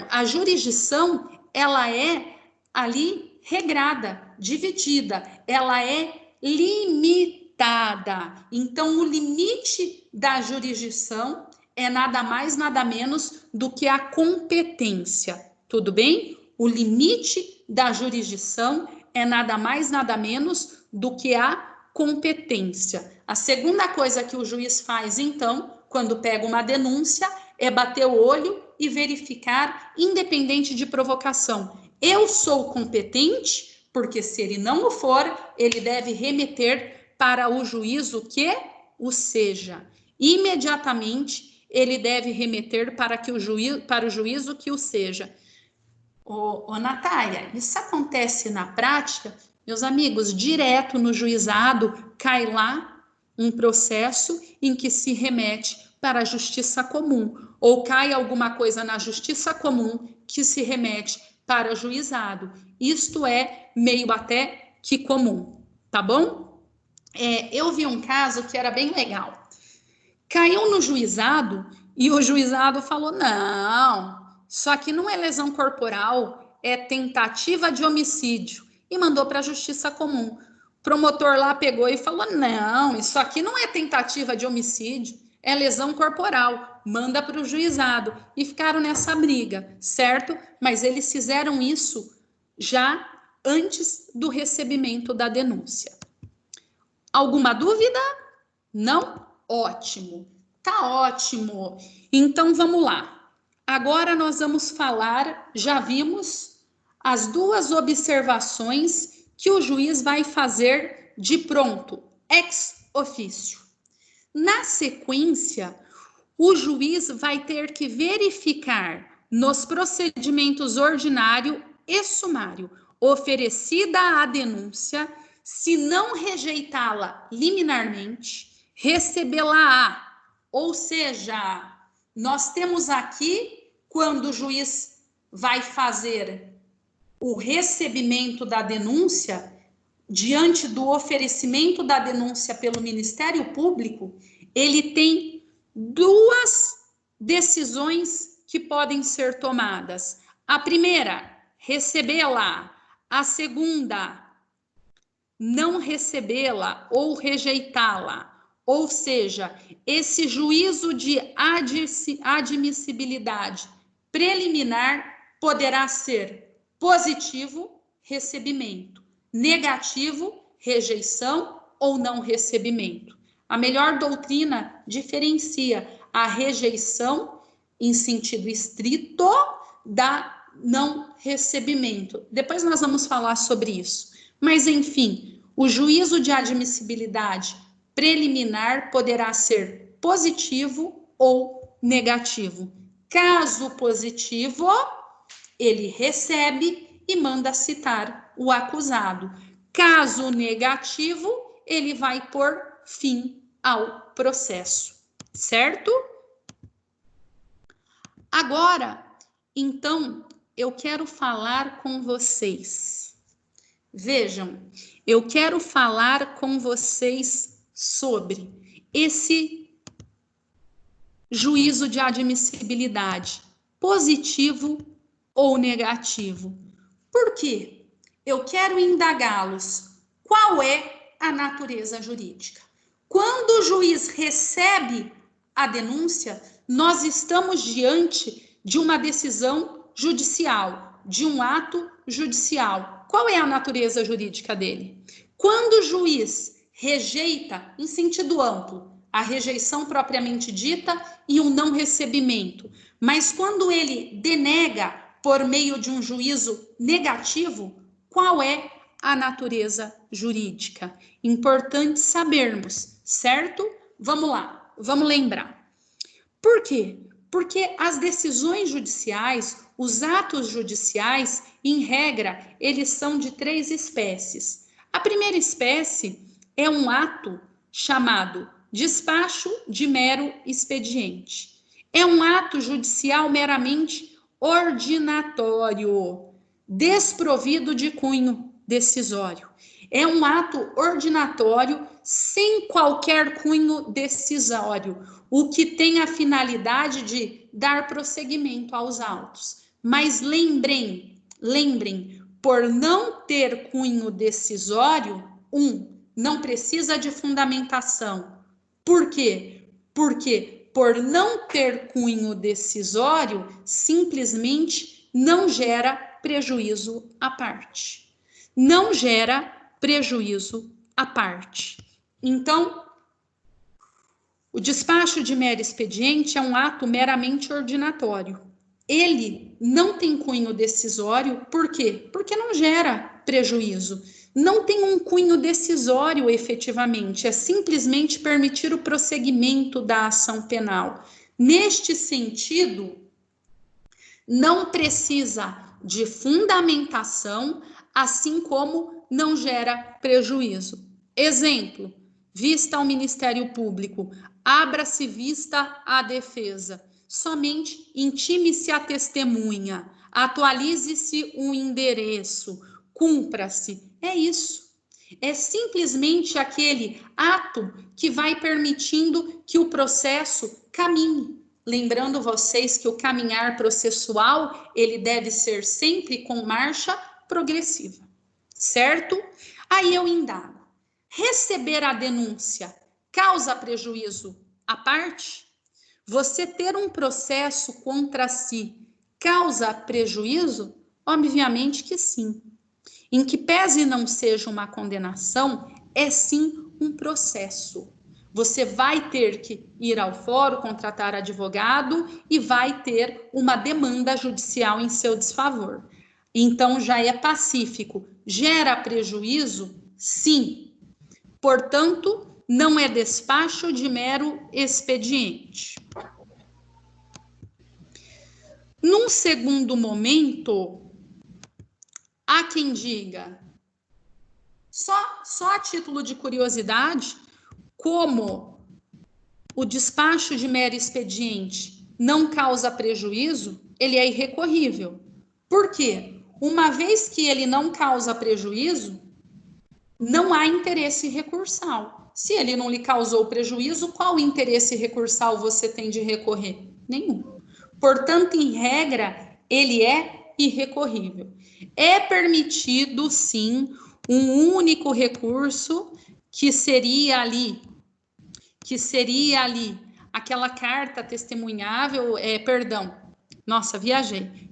a jurisdição, ela é ali regrada, dividida, ela é limitada. Então, o limite da jurisdição é nada mais, nada menos do que a competência. Tudo bem? O limite da jurisdição é nada mais, nada menos do que a competência. A segunda coisa que o juiz faz, então, quando pega uma denúncia, é bater o olho e verificar, independente de provocação. Eu sou competente, porque se ele não o for, ele deve remeter para o juízo que o seja. Imediatamente, ele deve remeter para o juízo que o seja. Ô, Natália, isso acontece na prática? Meus amigos, direto no juizado, cai lá um processo em que se remete para a justiça comum, ou cai alguma coisa na justiça comum que se remete para o juizado. Isto é meio até que comum, tá bom? Eu vi um caso que era bem legal. Caiu no juizado e o juizado falou: não, isso aqui não é lesão corporal, é tentativa de homicídio, e mandou para a justiça comum. O promotor lá pegou e falou: não, isso aqui não é tentativa de homicídio, é lesão corporal, manda para o juizado. E ficaram nessa briga, certo? Mas eles fizeram isso já antes do recebimento da denúncia. Alguma dúvida? Não? Ótimo, tá ótimo. Então vamos lá. Agora nós vamos falar, já vimos as duas observações que o juiz vai fazer de pronto, ex officio. Na sequência, o juiz vai ter que verificar nos procedimentos ordinário e sumário oferecida a denúncia, se não rejeitá-la liminarmente, recebê-la-á. Ou seja, nós temos aqui, quando o juiz vai fazer o recebimento da denúncia, diante do oferecimento da denúncia pelo Ministério Público, ele tem duas decisões que podem ser tomadas. A primeira, recebê-la. A segunda, não recebê-la ou rejeitá-la. Ou seja, esse juízo de admissibilidade preliminar poderá ser positivo, recebimento, negativo, rejeição ou não recebimento. A melhor doutrina diferencia a rejeição em sentido estrito da não recebimento. Depois nós vamos falar sobre isso. Mas, enfim, o juízo de admissibilidade preliminar poderá ser positivo ou negativo. Caso positivo, ele recebe e manda citar o acusado. Caso negativo, ele vai pôr fim ao processo, certo? Agora, então, eu quero falar com vocês. Vejam, eu quero falar com vocês sobre esse juízo de admissibilidade, positivo ou negativo. Por quê? Eu quero indagá-los. Qual é a natureza jurídica? Quando o juiz recebe a denúncia, nós estamos diante de uma decisão judicial, de um ato judicial. Qual é a natureza jurídica dele? Quando o juiz rejeita, em sentido amplo, a rejeição propriamente dita e o não recebimento, mas quando ele denega por meio de um juízo negativo, qual é a natureza jurídica? Importante sabermos, certo? Vamos lá, vamos lembrar. Por quê? Porque as decisões judiciais, os atos judiciais, em regra, eles são de 3 espécies. A primeira espécie é um ato chamado despacho de mero expediente. É um ato judicial meramente ordinatório, desprovido de cunho decisório. É um ato ordinatório sem qualquer cunho decisório, o que tem a finalidade de dar prosseguimento aos autos. Mas lembrem, por não ter cunho decisório, não precisa de fundamentação. Por quê? Porque por não ter cunho decisório, simplesmente não gera prejuízo à parte. Não gera prejuízo à parte. Então, o despacho de mero expediente é um ato meramente ordinatório. Ele não tem cunho decisório, por quê? Porque não gera prejuízo. Não tem um cunho decisório efetivamente, é simplesmente permitir o prosseguimento da ação penal. Neste sentido, não precisa de fundamentação, assim como não gera prejuízo. Exemplo, vista ao Ministério Público, abra-se vista à defesa. Somente intime-se a testemunha, atualize-se o endereço, cumpra-se. É isso. É simplesmente aquele ato que vai permitindo que o processo caminhe. Lembrando vocês que o caminhar processual, ele deve ser sempre com marcha progressiva, certo? Aí eu indago. Receber a denúncia causa prejuízo à parte? Você ter um processo contra si causa prejuízo? Obviamente que sim. Em que pese não seja uma condenação, é sim um processo. Você vai ter que ir ao fórum, contratar advogado e vai ter uma demanda judicial em seu desfavor. Então já é pacífico. Gera prejuízo? Sim. Portanto, não é despacho de mero expediente. Num segundo momento, há quem diga, só a título de curiosidade, como o despacho de mero expediente não causa prejuízo, ele é irrecorrível. Por quê? Uma vez que ele não causa prejuízo, não há interesse recursal. Se ele não lhe causou prejuízo, qual interesse recursal você tem de recorrer? Nenhum. Portanto, em regra, ele é irrecorrível. É permitido, sim, um único recurso, que seria ali aquela carta testemunhável,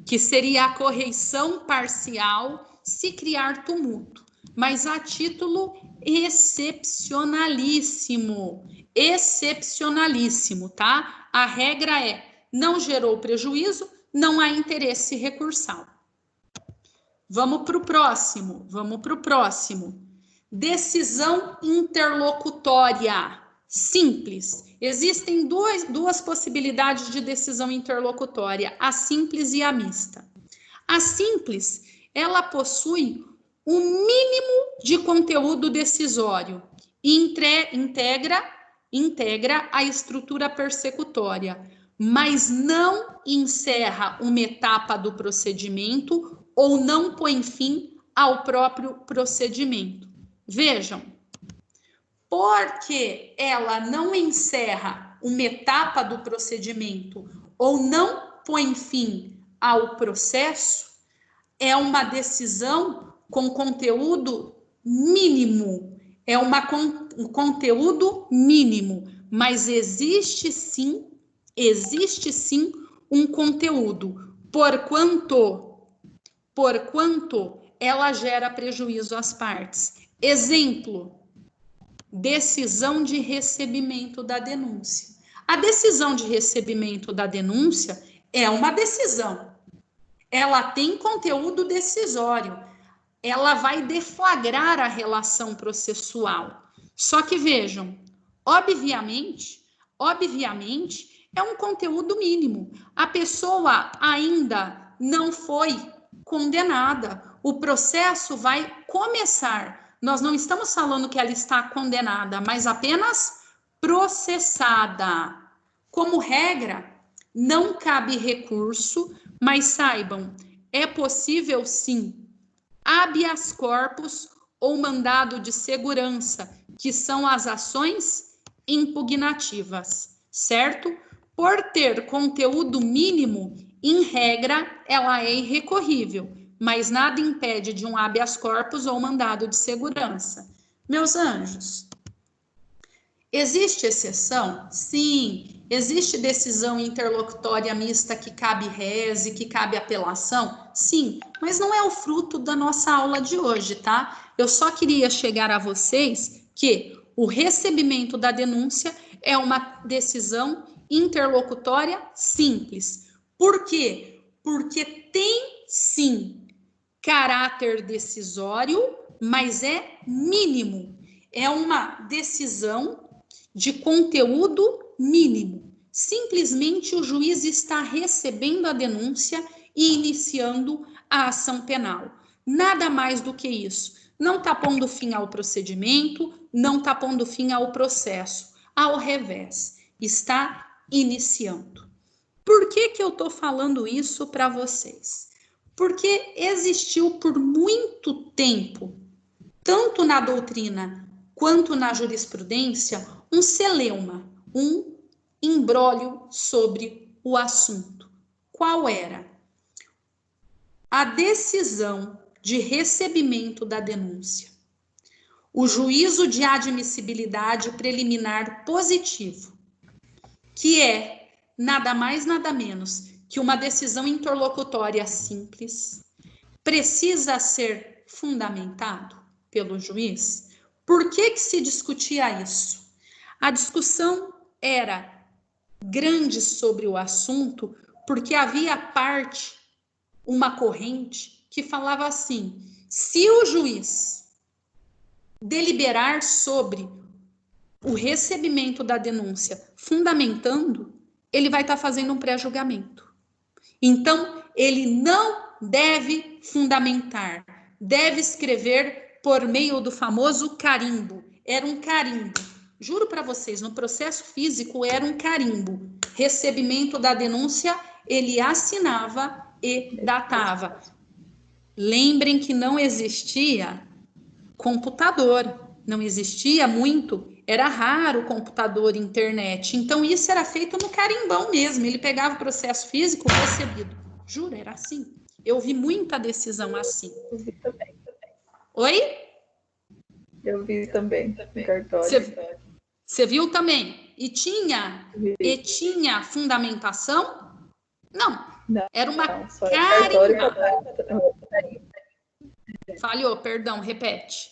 que seria a correição parcial se criar tumulto, mas a título excepcionalíssimo, tá? A regra é, não gerou prejuízo, não há interesse recursal. Vamos para o próximo. Decisão interlocutória. Simples. Existem duas possibilidades de decisão interlocutória, a simples e a mista. A simples, ela possui o mínimo de conteúdo decisório e integra a estrutura persecutória, mas não encerra uma etapa do procedimento ou não põe fim ao próprio procedimento. Vejam, porque ela não encerra uma etapa do procedimento ou não põe fim ao processo, é uma decisão com conteúdo mínimo, um conteúdo mínimo, mas existe sim um conteúdo, porquanto ela gera prejuízo às partes. Exemplo, decisão de recebimento da denúncia. A decisão de recebimento da denúncia é uma decisão. Ela tem conteúdo decisório. Ela vai deflagrar a relação processual. Só que vejam, obviamente, é um conteúdo mínimo. A pessoa ainda não foi condenada. O processo vai começar. Nós não estamos falando que ela está condenada, mas apenas processada. Como regra, não cabe recurso, mas saibam, é possível sim habeas corpus ou mandado de segurança, que são as ações impugnativas, certo? Por ter conteúdo mínimo, em regra, ela é irrecorrível, mas nada impede de um habeas corpus ou mandado de segurança. Meus anjos, existe exceção? Sim. Existe decisão interlocutória mista que cabe rese, que cabe apelação? Sim, mas não é o fruto da nossa aula de hoje, tá? Eu só queria chegar a vocês que o recebimento da denúncia é uma decisão interlocutória simples. Por quê? Porque tem, sim, caráter decisório, mas é mínimo. É uma decisão de conteúdo mínimo. Simplesmente o juiz está recebendo a denúncia e iniciando a ação penal. Nada mais do que isso. Não está pondo fim ao procedimento, não está pondo fim ao processo. Ao revés, está iniciando. Por que eu estou falando isso para vocês? Porque existiu por muito tempo, tanto na doutrina quanto na jurisprudência, um celeuma, um imbróglio sobre o assunto. Qual era? A decisão de recebimento da denúncia. O juízo de admissibilidade preliminar positivo, que é nada mais, nada menos que uma decisão interlocutória simples, precisa ser fundamentado pelo juiz. Por que se discutia isso? A discussão era grande sobre o assunto porque havia uma corrente que falava assim: se o juiz deliberar sobre o recebimento da denúncia fundamentando, ele vai estar fazendo um pré-julgamento. Então, ele não deve fundamentar, deve escrever por meio do famoso carimbo. Era um carimbo. Juro para vocês, no processo físico era um carimbo. Recebimento da denúncia, ele assinava e datava. Lembrem que não existia computador, não existia muito, era raro o computador, internet. Então isso era feito no carimbão mesmo. Ele pegava o processo físico recebido. Juro, era assim. Eu vi muita decisão assim. Eu vi também. Oi? Eu vi também no cartório. Você viu também? E tinha fundamentação? Não. Era uma carimba. Falhou, perdão, repete.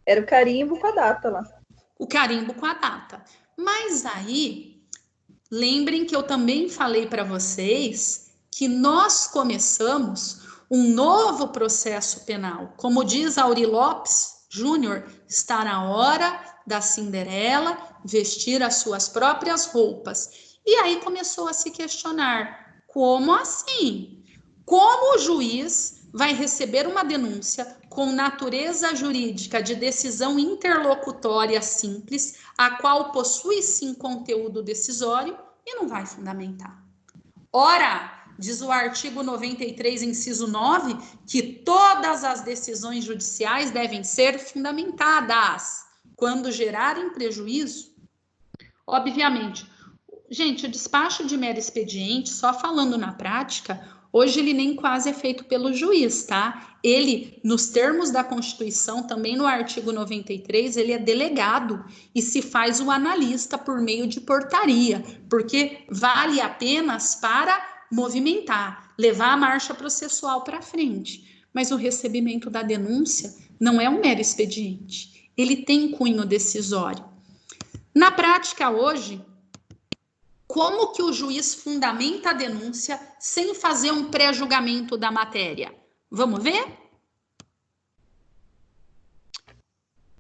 Era o carimbo com a data lá. O carimbo com a data. Mas aí, lembrem que eu também falei para vocês que nós começamos um novo processo penal. Como diz Auri Lopes, Júnior, está na hora da Cinderela vestir as suas próprias roupas. E aí começou a se questionar, como assim? Como o juiz vai receber uma denúncia com natureza jurídica de decisão interlocutória simples, a qual possui sim conteúdo decisório e não vai fundamentar? Ora, diz o artigo 93, inciso 9, que todas as decisões judiciais devem ser fundamentadas quando gerarem prejuízo. Obviamente, gente, o despacho de mero expediente, só falando na prática, hoje ele nem quase é feito pelo juiz, tá? Ele, nos termos da Constituição, também no artigo 93, ele é delegado e se faz o analista por meio de portaria, porque vale apenas para movimentar, levar a marcha processual para frente. Mas o recebimento da denúncia não é um mero expediente, ele tem cunho decisório. Na prática hoje, como que o juiz fundamenta a denúncia sem fazer um pré-julgamento da matéria? Vamos ver?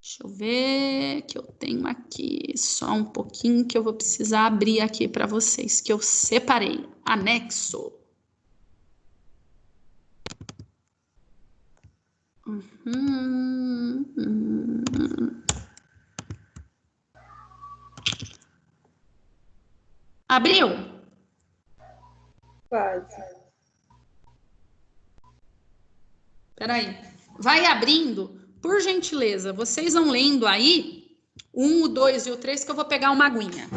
Deixa eu ver que eu tenho aqui só um pouquinho que eu vou precisar abrir aqui para vocês, que eu separei. Anexo. Abriu? Quase. Peraí. Vai abrindo. Por gentileza, vocês vão lendo aí 1, o 2 e o 3 que eu vou pegar uma aguinha.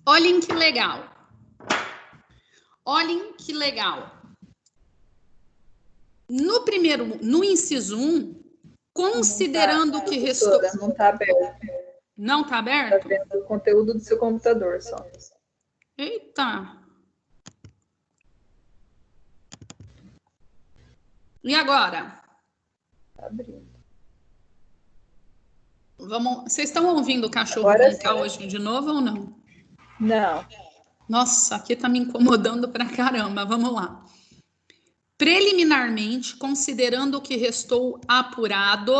Olhem que legal. Olhem que legal. No inciso 1, considerando que restou... Não está aberto. Não está aberto? Está vendo o conteúdo do seu computador só. Eita. E agora? Está abrindo. Vamos... Vocês estão ouvindo o cachorro roncar hoje de novo ou não? Não. Nossa, aqui tá me incomodando pra caramba. Vamos lá. Preliminarmente, considerando o que restou apurado.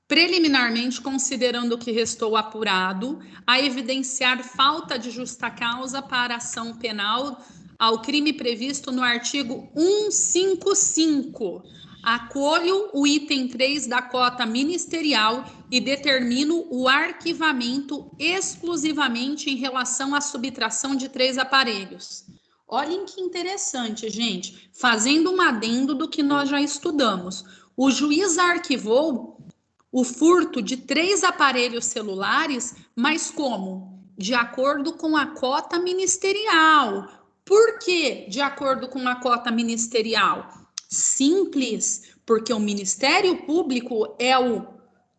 Preliminarmente, considerando o que restou apurado, a evidenciar falta de justa causa para ação penal ao crime previsto no artigo 155. Acolho o item 3 da cota ministerial e determino o arquivamento exclusivamente em relação à subtração de 3 aparelhos. Olhem que interessante, gente. Fazendo um adendo do que nós já estudamos. O juiz arquivou o furto de 3 aparelhos celulares, mas como? De acordo com a cota ministerial. Por que de acordo com a cota ministerial? Simples, porque o Ministério Público é o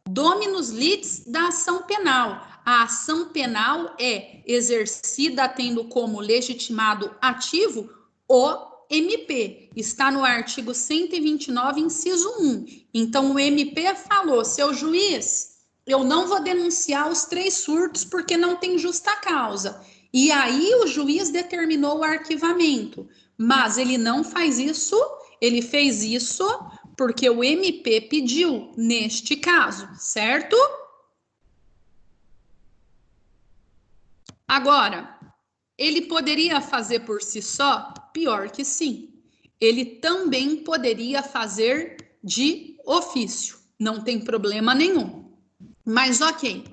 dominus litis da ação penal. A ação penal é exercida tendo como legitimado ativo o MP. Está no artigo 129, inciso 1. Então, o MP falou, seu juiz, eu não vou denunciar os 3 furtos porque não tem justa causa. E aí, o juiz determinou o arquivamento. Mas ele não faz isso, ele fez isso porque o MP pediu, neste caso, certo? Agora, ele poderia fazer por si só? Pior que sim. Ele também poderia fazer de ofício, não tem problema nenhum. Mas ok,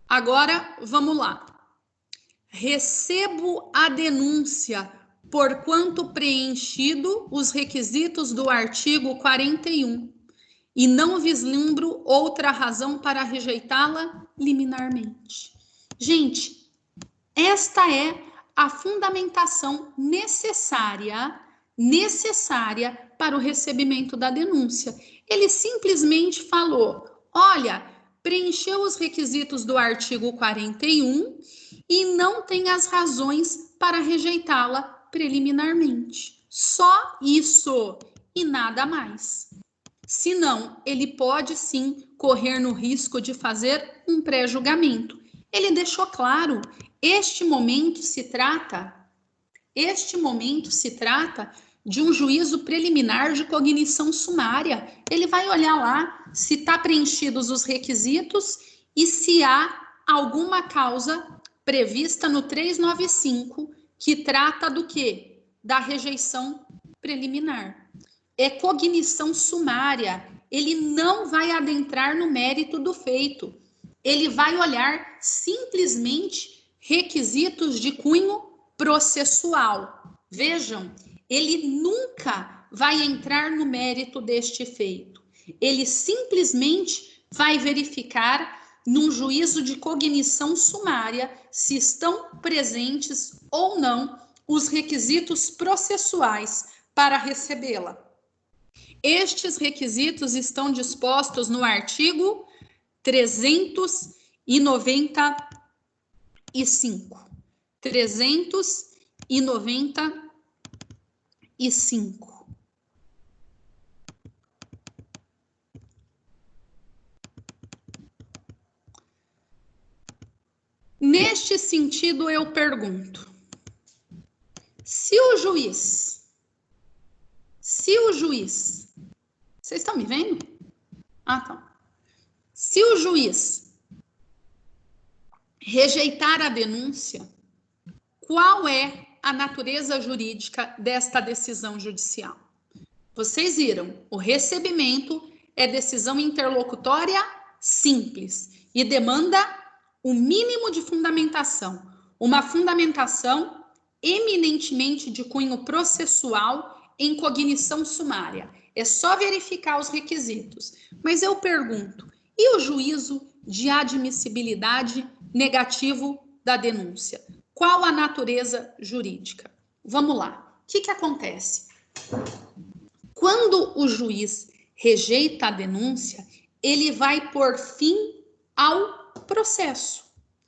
agora vamos lá. Recebo a denúncia porquanto preenchido os requisitos do artigo 41 e não vislumbro outra razão para rejeitá-la liminarmente. Gente, esta é a fundamentação necessária para o recebimento da denúncia. Ele simplesmente falou, olha, preencheu os requisitos do artigo 41 e não tem as razões para rejeitá-la preliminarmente. Só isso e nada mais. Senão, ele pode sim correr no risco de fazer um pré-julgamento. Ele deixou claro, este momento se trata de um juízo preliminar de cognição sumária. Ele vai olhar lá se está preenchidos os requisitos e se há alguma causa prevista no 395 que trata do quê? Da rejeição preliminar. É cognição sumária. Ele não vai adentrar no mérito do feito. Ele vai olhar simplesmente requisitos de cunho processual. Vejam, ele nunca vai entrar no mérito deste feito. Ele simplesmente vai verificar num juízo de cognição sumária se estão presentes ou não os requisitos processuais para recebê-la. Estes requisitos estão dispostos no artigo 395. 395. Neste sentido, eu pergunto, se o juiz, vocês estão me vendo? Ah, tá. Se o juiz rejeitar a denúncia, qual é a natureza jurídica desta decisão judicial? Vocês viram, o recebimento é decisão interlocutória simples e demanda o mínimo de fundamentação, uma fundamentação eminentemente de cunho processual em cognição sumária. É só verificar os requisitos. Mas eu pergunto, e o juízo de admissibilidade negativo da denúncia? Qual a natureza jurídica? Vamos lá. O que acontece? Quando o juiz rejeita a denúncia, ele vai pôr fim ao processo,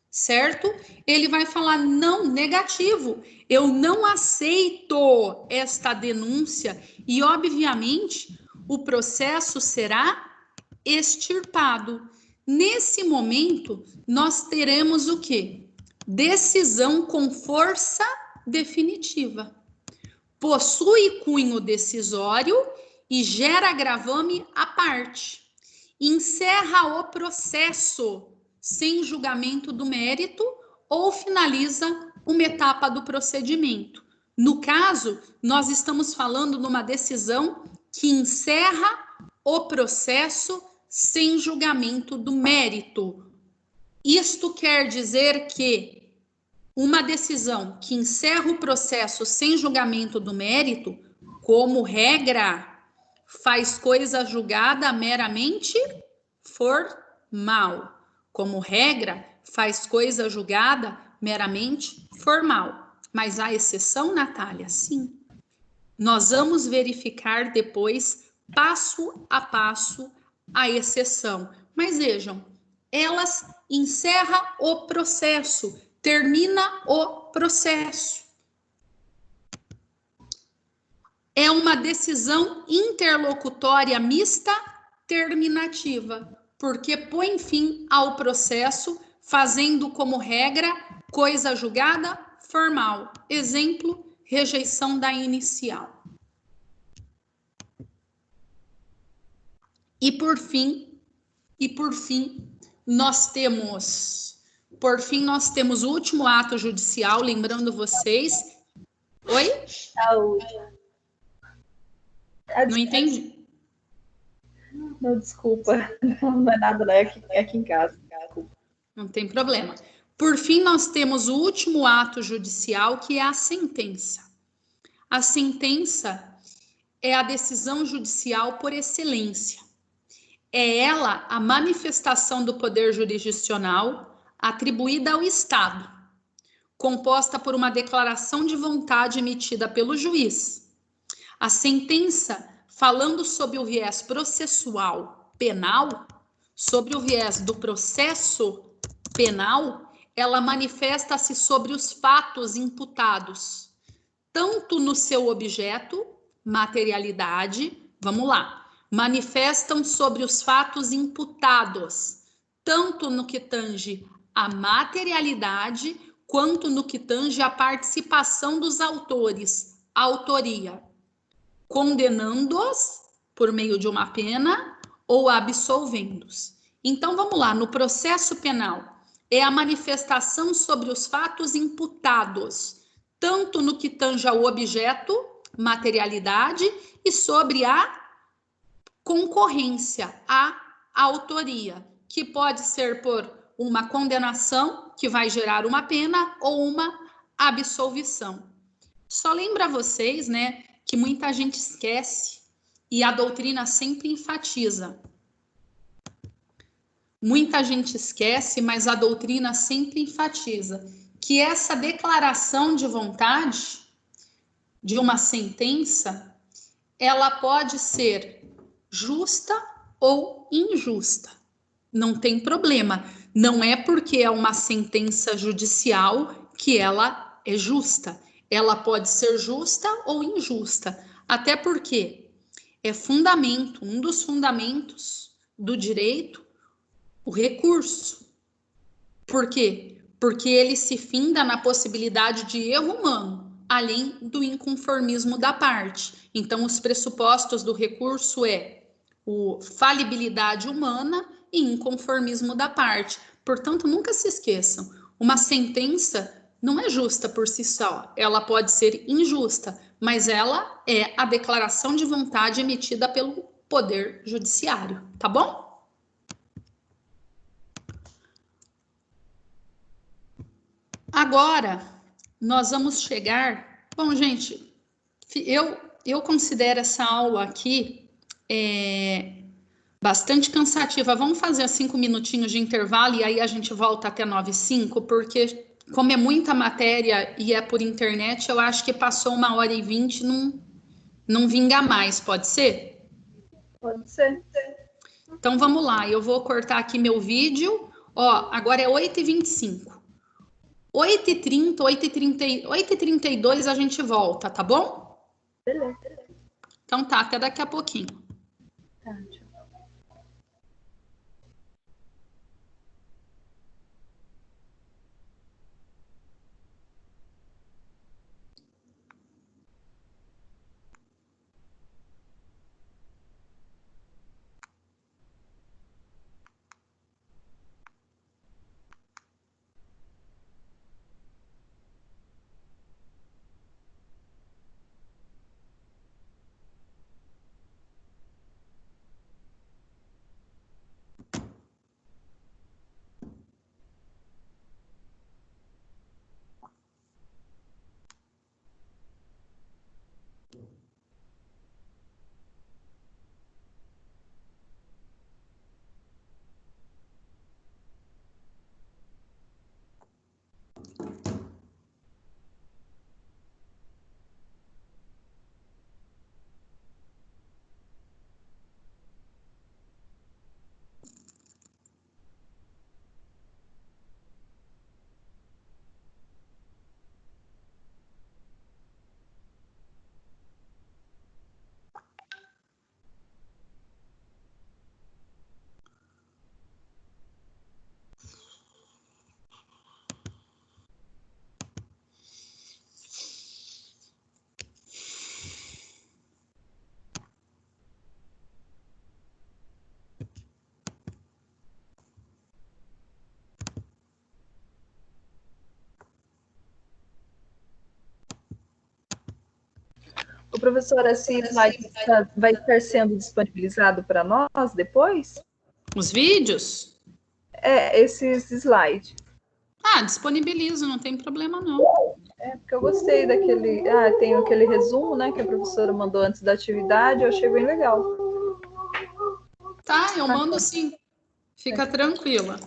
certo? Ele vai falar, não, negativo, eu não aceito esta denúncia e, obviamente, o processo será extirpado. Nesse momento, nós teremos o quê? Decisão com força definitiva. Possui cunho decisório e gera gravame à parte. Encerra o processo sem julgamento do mérito ou finaliza uma etapa do procedimento. No caso, nós estamos falando de uma decisão que encerra o processo sem julgamento do mérito. Isto quer dizer que uma decisão que encerra o processo sem julgamento do mérito, como regra, faz coisa julgada meramente formal. Como regra, faz coisa julgada meramente formal. Mas há exceção, Natália? Sim. Nós vamos verificar depois, passo a passo, a exceção. Mas vejam, elas encerram o processo, termina o processo. É uma decisão interlocutória mista terminativa, porque põe fim ao processo, fazendo como regra coisa julgada formal. Exemplo, rejeição da inicial. E por fim, nós temos o último ato judicial, lembrando vocês. Oi? Saúde. Não entendi. Não, desculpa. Não é nada, não. É aqui em casa. Desculpa. Não tem problema. Por fim, nós temos o último ato judicial, que é a sentença. A sentença é a decisão judicial por excelência. É ela a manifestação do poder jurisdicional atribuída ao Estado, composta por uma declaração de vontade emitida pelo juiz. A sentença, falando sobre o viés processual penal, sobre o viés do processo penal, ela manifesta-se sobre os fatos imputados, tanto no seu objeto, materialidade, vamos lá, manifestam sobre os fatos imputados, tanto no que tange a materialidade, quanto no que tange a participação dos autores, a autoria, condenando-os por meio de uma pena ou absolvendo-os. Então, vamos lá, no processo penal, é a manifestação sobre os fatos imputados, tanto no que tange ao objeto, materialidade, e sobre a concorrência, a autoria, que pode ser por uma condenação, que vai gerar uma pena, ou uma absolvição. Só lembra vocês, né, que muita gente esquece, e a doutrina sempre enfatiza. Muita gente esquece, mas a doutrina sempre enfatiza que essa declaração de vontade de uma sentença, ela pode ser justa ou injusta. Não tem problema. Não é porque é uma sentença judicial que ela é justa. Ela pode ser justa ou injusta. Até porque é fundamento, um dos fundamentos do direito, o recurso. Por quê? Porque ele se finda na possibilidade de erro humano, além do inconformismo da parte. Então, os pressupostos do recurso é falibilidade humana e inconformismo da parte. Portanto, nunca se esqueçam, uma sentença não é justa por si só, ela pode ser injusta, mas ela é a declaração de vontade emitida pelo Poder Judiciário, tá bom? Agora, nós vamos chegar... Bom, gente, eu considero essa aula aqui bastante cansativa. Vamos fazer 5 minutinhos de intervalo e aí a gente volta até 9h05, porque como é muita matéria e é por internet, eu acho que passou 1h20, não vinga mais, pode ser? Pode ser. Então vamos lá, eu vou cortar aqui meu vídeo. Ó, agora é 8h25. 8h30, 8h32 a gente volta, tá bom? Beleza. Então tá, até daqui a pouquinho. Tá, tchau. O professor, esse slide vai estar sendo disponibilizado para nós depois? Os vídeos? Esses slides. Ah, disponibilizo, não tem problema não. Porque eu gostei daquele... tem aquele resumo, né, que a professora mandou antes da atividade, eu achei bem legal. Tá, eu mando sim. Fica tranquila.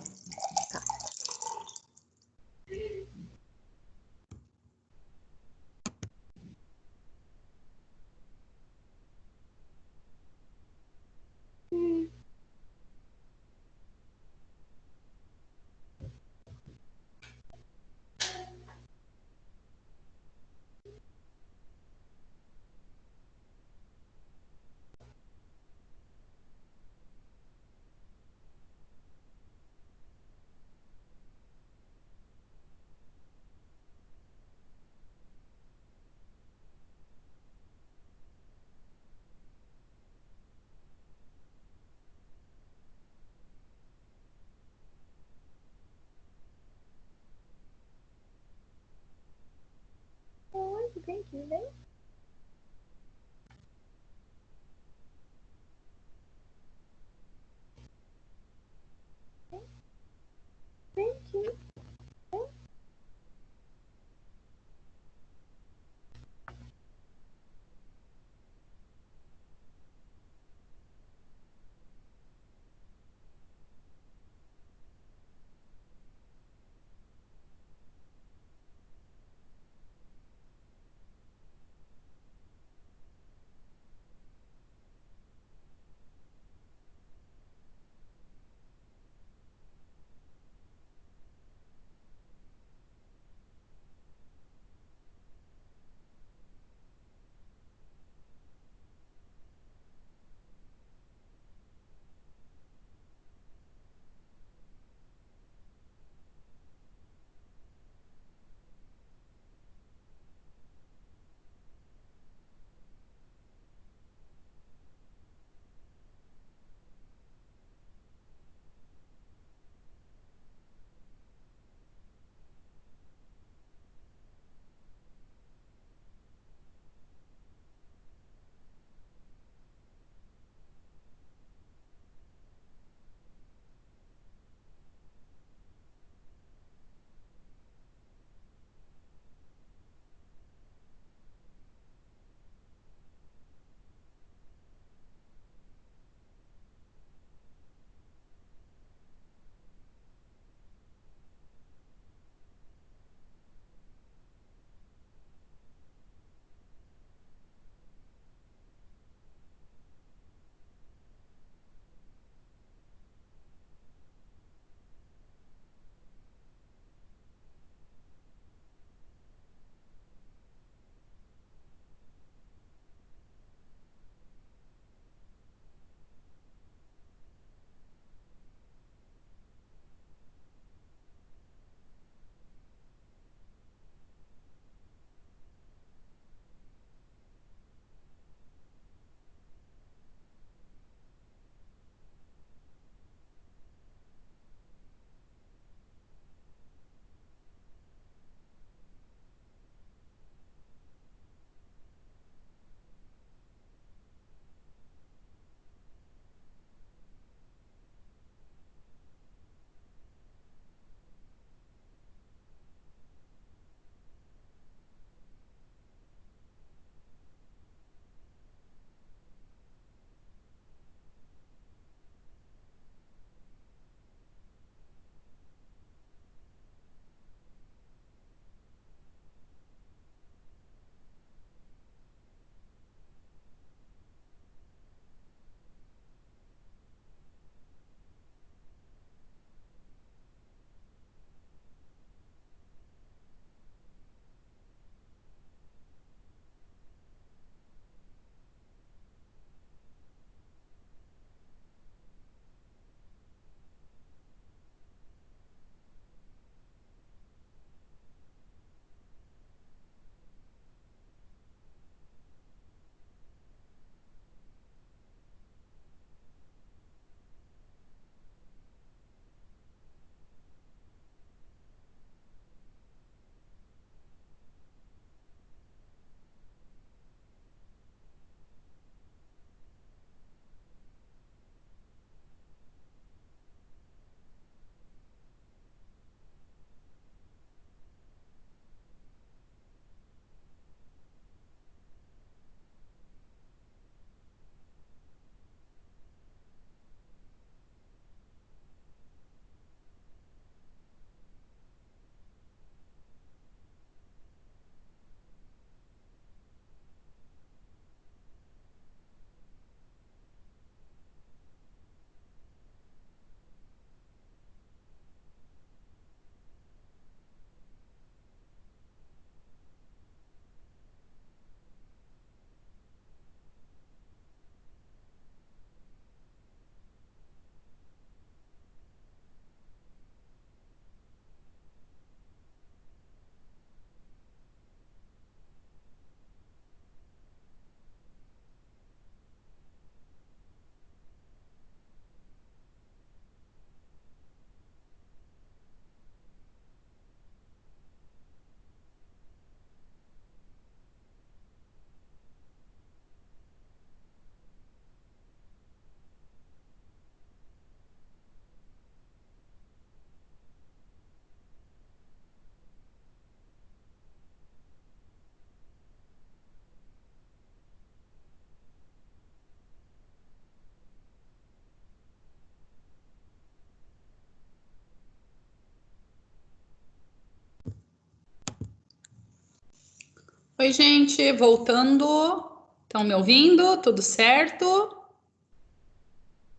Oi, gente, voltando. Estão me ouvindo? Tudo certo?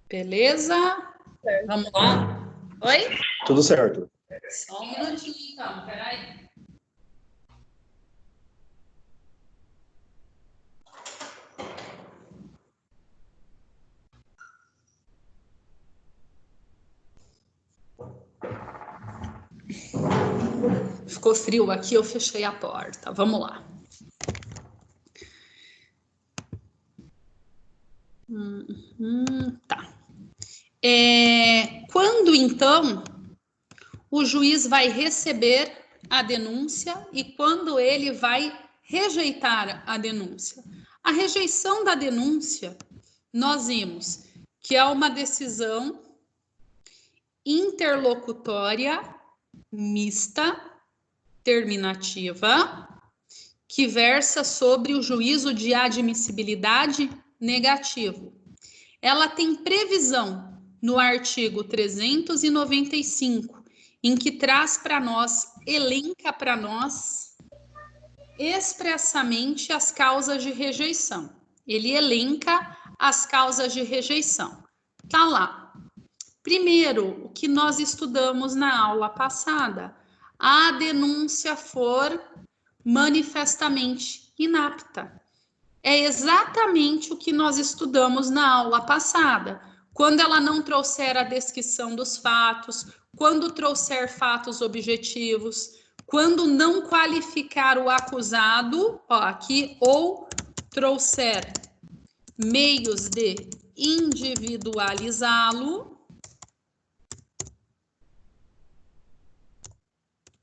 Beleza? Certo. Vamos lá. Oi? Tudo certo. Só um minutinho, então. Peraí. Ficou frio aqui, eu fechei a porta. Vamos lá. Tá. Quando, então, o juiz vai receber a denúncia e quando ele vai rejeitar a denúncia? A rejeição da denúncia, nós vimos que é uma decisão interlocutória mista, terminativa, que versa sobre o juízo de admissibilidade negativo. Ela tem previsão no artigo 395, em que traz para nós, elenca para nós expressamente as causas de rejeição. Ele elenca as causas de rejeição. Tá lá. Primeiro, o que nós estudamos na aula passada, a denúncia for manifestamente inapta. É exatamente o que nós estudamos na aula passada. Quando ela não trouxer a descrição dos fatos, quando trouxer fatos objetivos, quando não qualificar o acusado, ó, aqui, ou trouxer meios de individualizá-lo.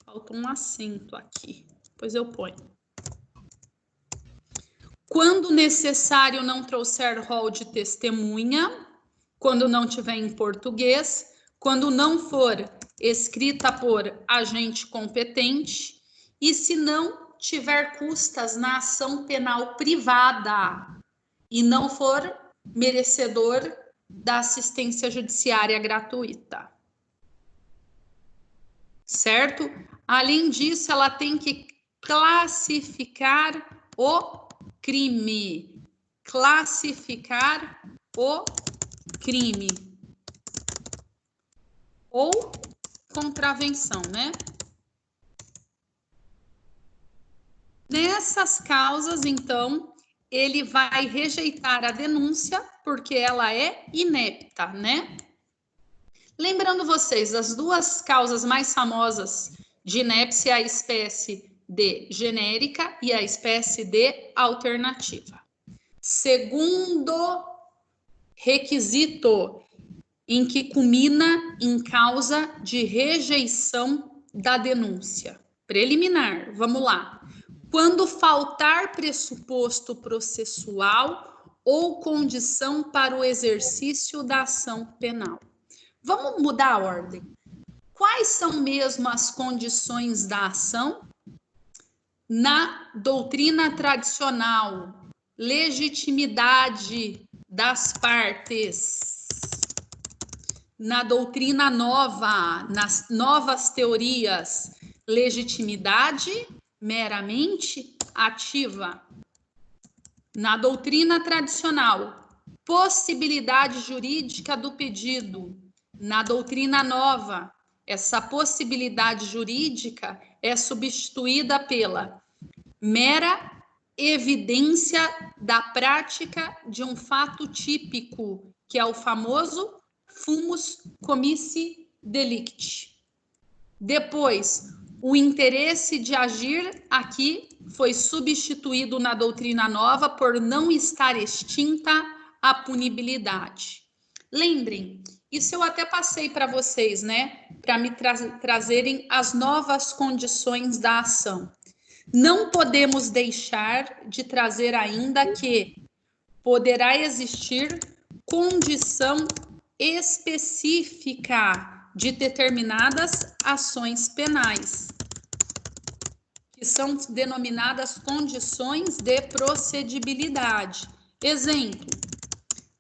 Falta um acento aqui, depois eu ponho. Quando necessário, não trouxer rol de testemunha, quando não tiver em português, quando não for escrita por agente competente e se não tiver custas na ação penal privada e não for merecedor da assistência judiciária gratuita. Certo? Além disso, ela tem que classificar o crime. Classificar o crime. Ou contravenção, né? Nessas causas, então, ele vai rejeitar a denúncia porque ela é inepta, né? Lembrando vocês, as duas causas mais famosas de inépcia, a espécie de genérica e a espécie de alternativa. Segundo requisito em que culmina em causa de rejeição da denúncia. Preliminar, vamos lá. Quando faltar pressuposto processual ou condição para o exercício da ação penal. Vamos mudar a ordem. Quais são mesmo as condições da ação? Na doutrina tradicional, legitimidade das partes. Na doutrina nova, nas novas teorias, legitimidade meramente ativa. Na doutrina tradicional, possibilidade jurídica do pedido. Na doutrina nova, essa possibilidade jurídica é substituída pela mera evidência da prática de um fato típico, que é o famoso fumus comissi delicti. Depois, o interesse de agir aqui foi substituído na doutrina nova por não estar extinta a punibilidade. Lembrem, isso eu até passei para vocês, né? Para me trazerem as novas condições da ação. Não podemos deixar de trazer ainda que poderá existir condição específica de determinadas ações penais, que são denominadas condições de procedibilidade. Exemplo,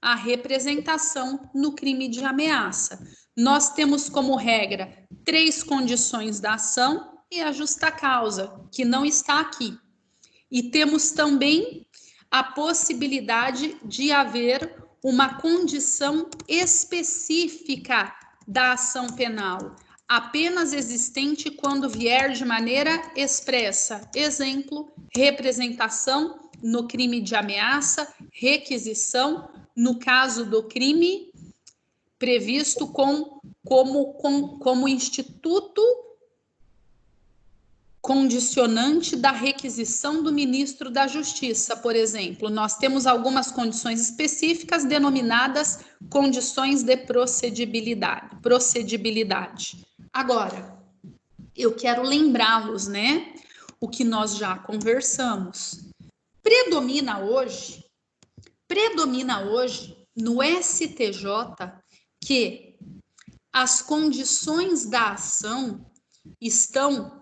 a representação no crime de ameaça. Nós temos como regra 3 condições da ação e a justa causa, que não está aqui. e temos também a possibilidade de haver uma condição específica da ação penal, apenas existente quando vier de maneira expressa. Exemplo, representação no crime de ameaça, requisição no caso do crime previsto como instituto condicionante da requisição do ministro da Justiça, por exemplo. Nós temos algumas condições específicas denominadas condições de procedibilidade. Agora, eu quero lembrá-los, né, o que nós já conversamos. Predomina hoje no STJ que as condições da ação estão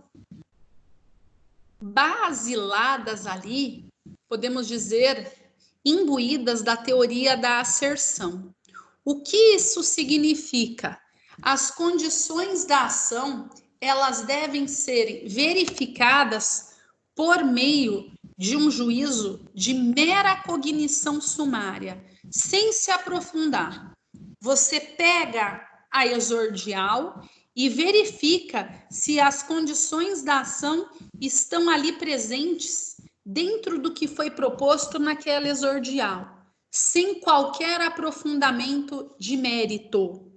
basiladas ali, podemos dizer, imbuídas da teoria da asserção. O que isso significa? As condições da ação, elas devem ser verificadas por meio de um juízo de mera cognição sumária, sem se aprofundar. Você pega a exordial e verifica se as condições da ação estão ali presentes dentro do que foi proposto naquela exordial, sem qualquer aprofundamento de mérito.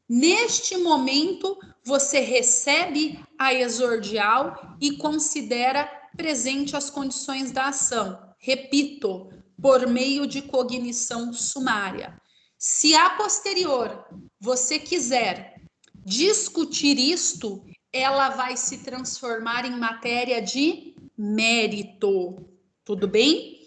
Neste momento, você recebe a exordial e considera presente as condições da ação. Repito, por meio de cognição sumária. Se a posterior você quiser discutir isto, ela vai se transformar em matéria de mérito. Tudo bem?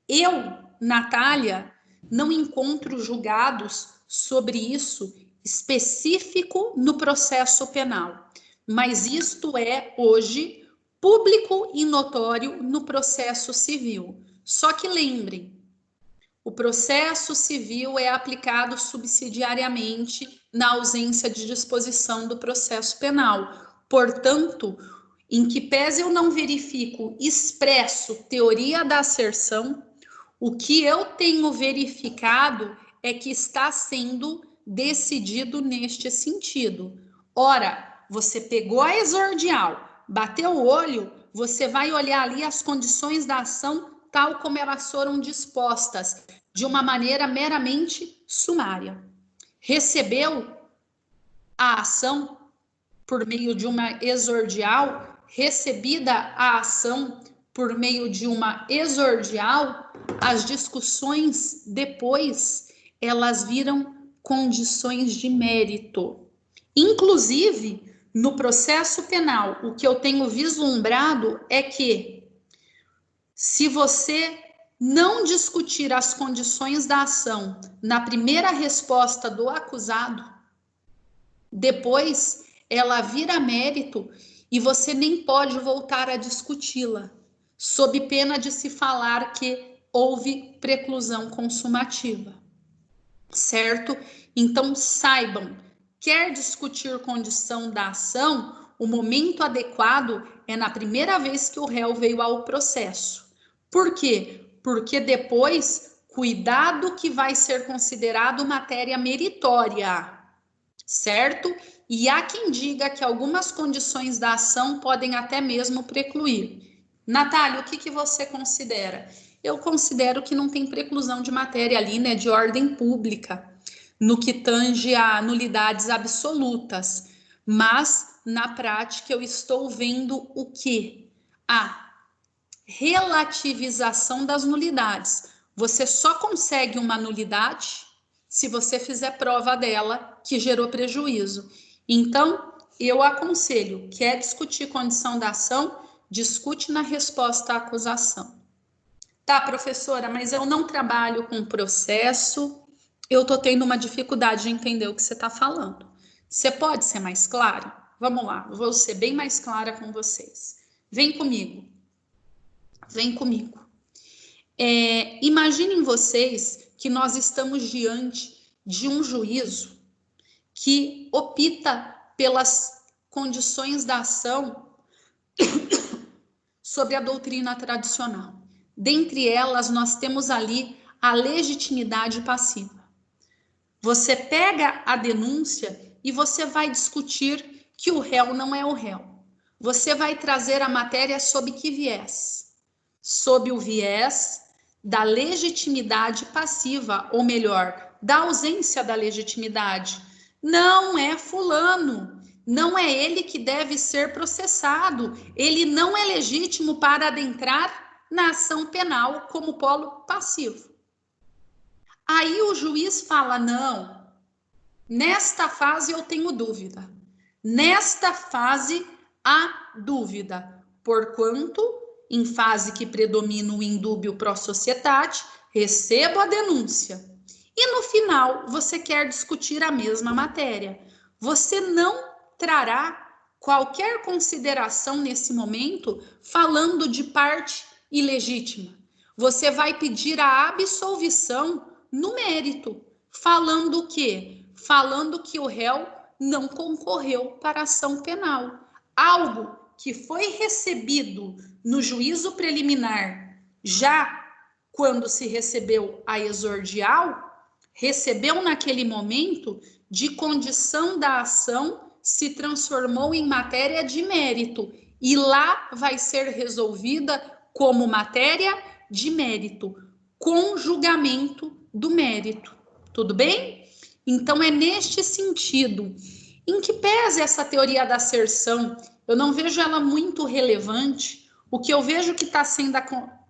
Eu, Natália, não encontro julgados sobre isso específico no processo penal, mas isto é hoje público e notório no processo civil. Só que lembrem, o processo civil é aplicado subsidiariamente na ausência de disposição do processo penal. Portanto, em que pese eu não verifico expresso teoria da asserção, o que eu tenho verificado é que está sendo decidido neste sentido. Ora, você pegou a exordial, bateu o olho, você vai olhar ali as condições da ação tal como elas foram dispostas, de uma maneira meramente sumária. Recebeu a ação por meio de uma exordial, recebida a ação por meio de uma exordial, as discussões depois, elas viram condições de mérito. Inclusive, no processo penal, o que eu tenho vislumbrado é que, se você não discutir as condições da ação na primeira resposta do acusado, depois ela vira mérito e você nem pode voltar a discuti-la, sob pena de se falar que houve preclusão consumativa. Certo? Então, saibam, quer discutir condição da ação, o momento adequado é na primeira vez que o réu veio ao processo. Por quê? Porque depois, cuidado que vai ser considerado matéria meritória, certo? E há quem diga que algumas condições da ação podem até mesmo precluir. Natália, o que você considera? Eu considero que não tem preclusão de matéria ali, né, de ordem pública, no que tange a nulidades absolutas. Mas, na prática, eu estou vendo o quê? A relativização das nulidades. Você só consegue uma nulidade se você fizer prova dela que gerou prejuízo. Então, eu aconselho, quer discutir condição da ação, discute na resposta à acusação. Tá, professora, mas eu não trabalho com processo, eu tô tendo uma dificuldade de entender o que você está falando. Você pode ser mais clara? Vamos lá, vou ser bem mais clara com vocês. Vem comigo. Vem comigo. Imaginem vocês que nós estamos diante de um juízo que opta pelas condições da ação sobre a doutrina tradicional. Dentre elas, nós temos ali a legitimidade passiva. Você pega a denúncia e você vai discutir que o réu não é o réu. Você vai trazer a matéria sob que viés? Sob o viés da legitimidade passiva, ou melhor, da ausência da legitimidade. Não é fulano, não é ele que deve ser processado, ele não é legítimo para adentrar na ação penal como polo passivo. Aí o juiz fala, não, nesta fase eu tenho dúvida, nesta fase há dúvida, porquanto, em fase que predomina o indúbio pro societate, recebo a denúncia. E no final, você quer discutir a mesma matéria. Você não trará qualquer consideração nesse momento falando de parte ilegítima. Você vai pedir a absolvição no mérito, falando o quê? Falando que o réu não concorreu para a ação penal. Algo que foi recebido no juízo preliminar, já quando se recebeu a exordial, recebeu naquele momento de condição da ação, se transformou em matéria de mérito e lá vai ser resolvida como matéria de mérito, com julgamento do mérito. Tudo bem? Então é neste sentido. Em que pese essa teoria da asserção, eu não vejo ela muito relevante. O que eu vejo que está sendo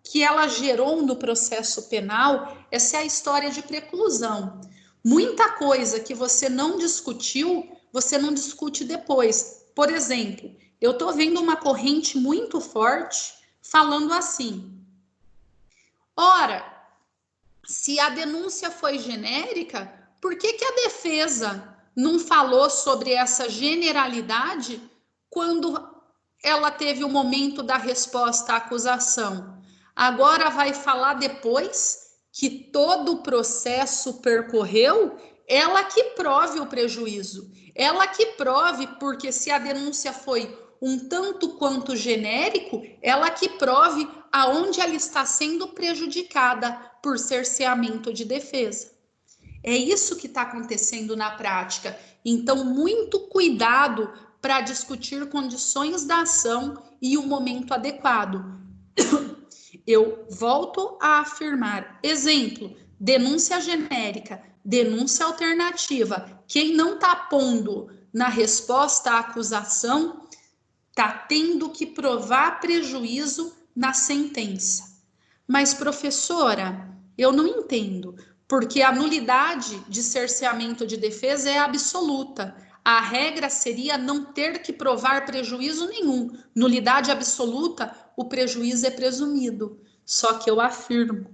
que ela gerou no processo penal, essa é a história de preclusão. Muita coisa que você não discutiu, você não discute depois. Por exemplo, eu estou vendo uma corrente muito forte falando assim: ora, se a denúncia foi genérica, por que a defesa não falou sobre essa generalidade quando ela teve o momento da resposta à acusação? Agora vai falar depois que todo o processo percorreu, ela que prove o prejuízo, ela que prove, porque se a denúncia foi um tanto quanto genérico, ela que prove aonde ela está sendo prejudicada por cerceamento de defesa. É isso que está acontecendo na prática. Então, muito cuidado para discutir condições da ação e o momento adequado. Eu volto a afirmar, exemplo, denúncia genérica, denúncia alternativa. Quem não está pondo na resposta à acusação está tendo que provar prejuízo na sentença. Mas, professora, eu não entendo, porque a nulidade de cerceamento de defesa é absoluta. A regra seria não ter que provar prejuízo nenhum. Nulidade absoluta, o prejuízo é presumido. Só que eu afirmo,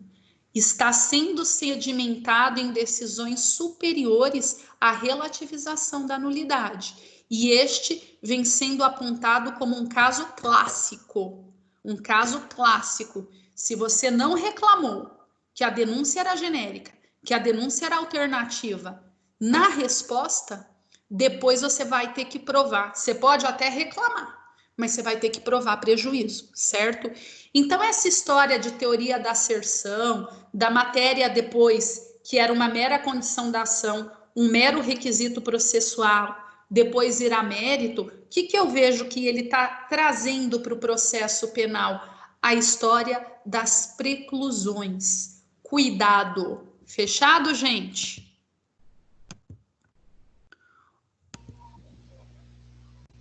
está sendo sedimentado em decisões superiores à relativização da nulidade. E este vem sendo apontado como um caso clássico. Um caso clássico. Se você não reclamou que a denúncia era genérica, que a denúncia era alternativa, na resposta, depois você vai ter que provar. Você pode até reclamar, mas você vai ter que provar prejuízo, certo? Então, essa história de teoria da asserção, da matéria depois, que era uma mera condição da ação, um mero requisito processual, depois ir a mérito, o que eu vejo que ele está trazendo para o processo penal? A história das preclusões. Cuidado. Fechado, gente?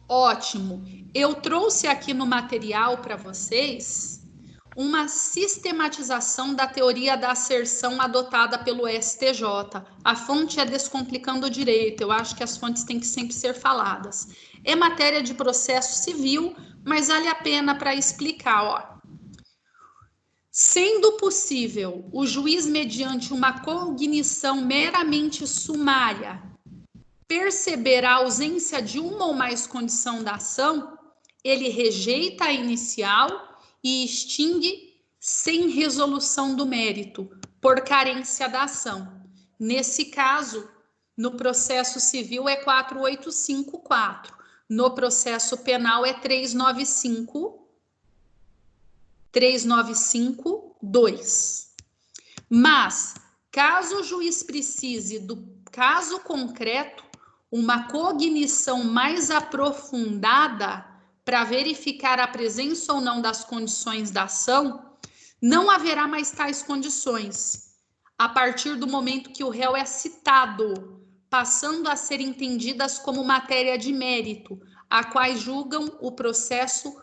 Ótimo. Eu trouxe aqui no material para vocês uma sistematização da teoria da asserção adotada pelo STJ. A fonte é Descomplicando o Direito. Eu acho que as fontes têm que sempre ser faladas. É matéria de processo civil, mas vale a pena para explicar, ó. Sendo possível o juiz, mediante uma cognição meramente sumária, perceber a ausência de uma ou mais condição da ação, ele rejeita a inicial e extingue sem resolução do mérito, por carência da ação. Nesse caso, no processo civil é 4854, no processo penal é 395 395.2. Mas, caso o juiz precise do caso concreto, uma cognição mais aprofundada para verificar a presença ou não das condições da ação, não haverá mais tais condições, a partir do momento que o réu é citado, passando a ser entendidas como matéria de mérito, a quais julgam o processo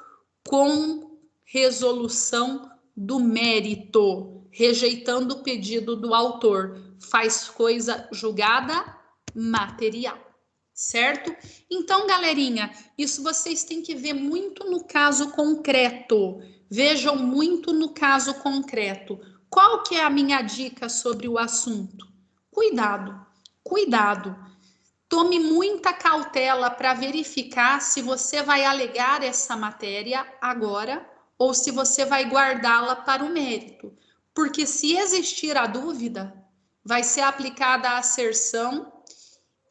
com resolução do mérito, rejeitando o pedido do autor. Faz coisa julgada material, certo? Então, galerinha, isso vocês têm que ver muito no caso concreto. Vejam muito no caso concreto. Qual que é a minha dica sobre o assunto? Cuidado, cuidado. Tome muita cautela para verificar se você vai alegar essa matéria agora ou se você vai guardá-la para o mérito. Porque se existir a dúvida, vai ser aplicada a asserção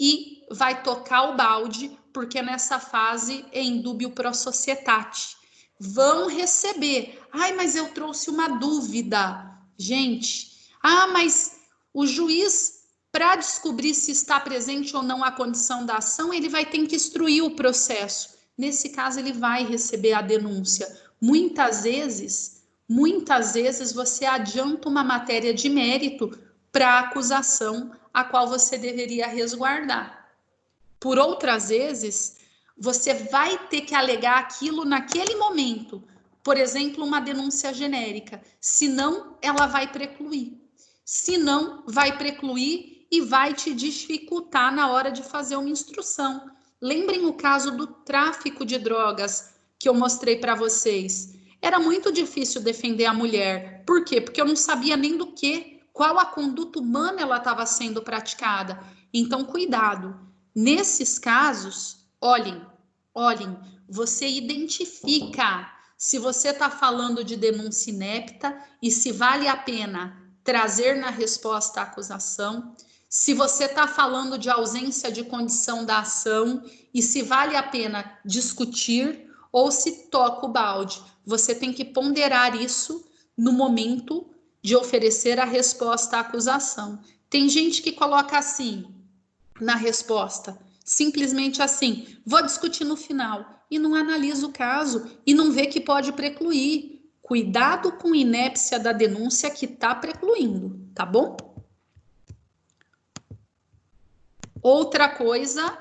e vai tocar o balde, porque nessa fase é indúbio pro societate. Vão receber. Ai, mas eu trouxe uma dúvida. Gente, mas o juiz, para descobrir se está presente ou não a condição da ação, ele vai ter que instruir o processo. Nesse caso, ele vai receber a denúncia. Muitas vezes você adianta uma matéria de mérito para a acusação a qual você deveria resguardar. Por outras vezes, você vai ter que alegar aquilo naquele momento. Por exemplo, uma denúncia genérica. Senão, ela vai precluir. Senão, vai precluir e vai te dificultar na hora de fazer uma instrução. Lembrem o caso do tráfico de drogas que eu mostrei para vocês. Era muito difícil defender a mulher. Por quê? Porque eu não sabia nem do que, qual a conduta humana ela estava sendo praticada. Então, cuidado. Nesses casos, olhem, você identifica se você está falando de denúncia inepta e se vale a pena trazer na resposta à acusação, se você está falando de ausência de condição da ação e se vale a pena discutir ou se toca o balde. Você tem que ponderar isso no momento de oferecer a resposta à acusação. Tem gente que coloca assim na resposta, simplesmente assim, vou discutir no final, e não analisa o caso, e não vê que pode precluir. Cuidado com a inépcia da denúncia que está precluindo, tá bom? Outra coisa,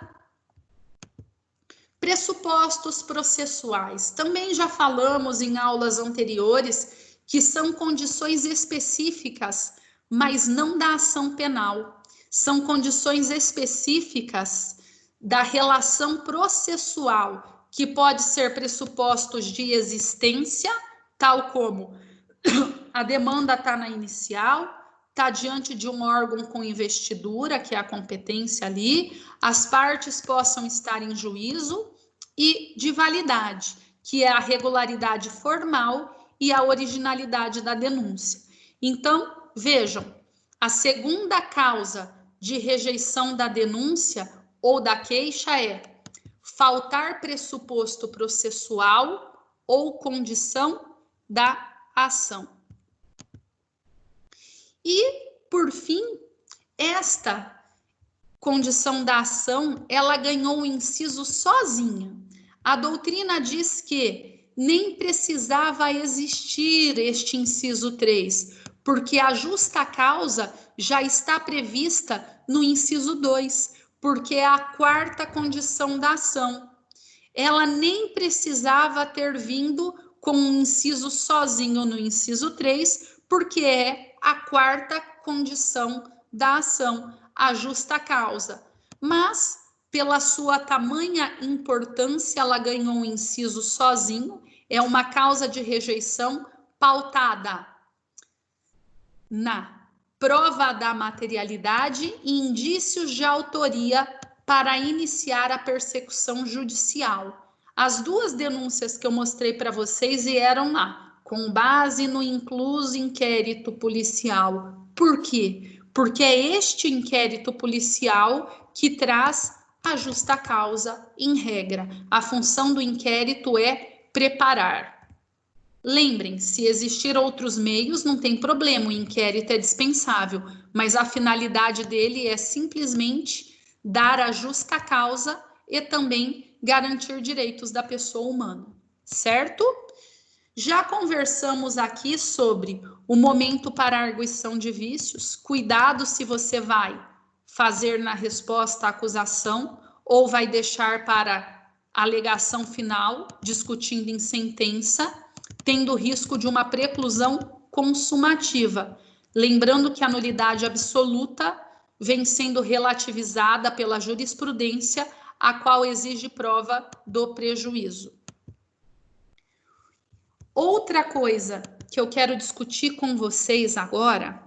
pressupostos processuais. Também já falamos em aulas anteriores que são condições específicas, mas não da ação penal. São condições específicas da relação processual, que pode ser pressupostos de existência, tal como a demanda está na inicial, está diante de um órgão com investidura, que é a competência ali, as partes possam estar em juízo, e de validade, que é a regularidade formal e a originalidade da denúncia. Então, vejam, a segunda causa de rejeição da denúncia ou da queixa é faltar pressuposto processual ou condição da ação. E, por fim, esta condição da ação, ela ganhou um inciso sozinha. A doutrina diz que nem precisava existir este inciso 3, porque a justa causa já está prevista no inciso 2, porque é a quarta condição da ação. Ela nem precisava ter vindo com um inciso sozinho no inciso 3, porque é a quarta condição da ação, a justa causa. Mas, pela sua tamanha importância, ela ganhou um inciso sozinho, é uma causa de rejeição pautada na prova da materialidade e indícios de autoria para iniciar a persecução judicial. As duas denúncias que eu mostrei para vocês vieram lá, com base no incluso inquérito policial. Por quê? Porque é este inquérito policial que traz a justa causa em regra. A função do inquérito é preparar. Lembrem, se existir outros meios, não tem problema, o inquérito é dispensável, mas a finalidade dele é simplesmente dar a justa causa e também garantir direitos da pessoa humana, certo? Já conversamos aqui sobre o momento para a arguição de vícios. Cuidado se você vai fazer na resposta à acusação ou vai deixar para a alegação final, discutindo em sentença, tendo risco de uma preclusão consumativa. Lembrando que a nulidade absoluta vem sendo relativizada pela jurisprudência, a qual exige prova do prejuízo. Outra coisa que eu quero discutir com vocês agora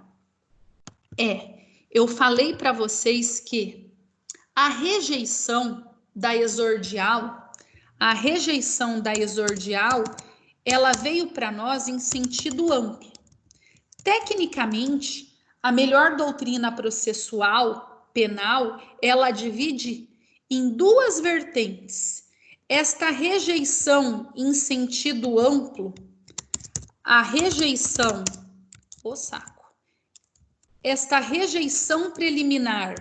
eu falei para vocês que a rejeição da exordial, ela veio para nós em sentido amplo. Tecnicamente, a melhor doutrina processual penal, ela divide em duas vertentes. Esta rejeição em sentido amplo, esta rejeição preliminar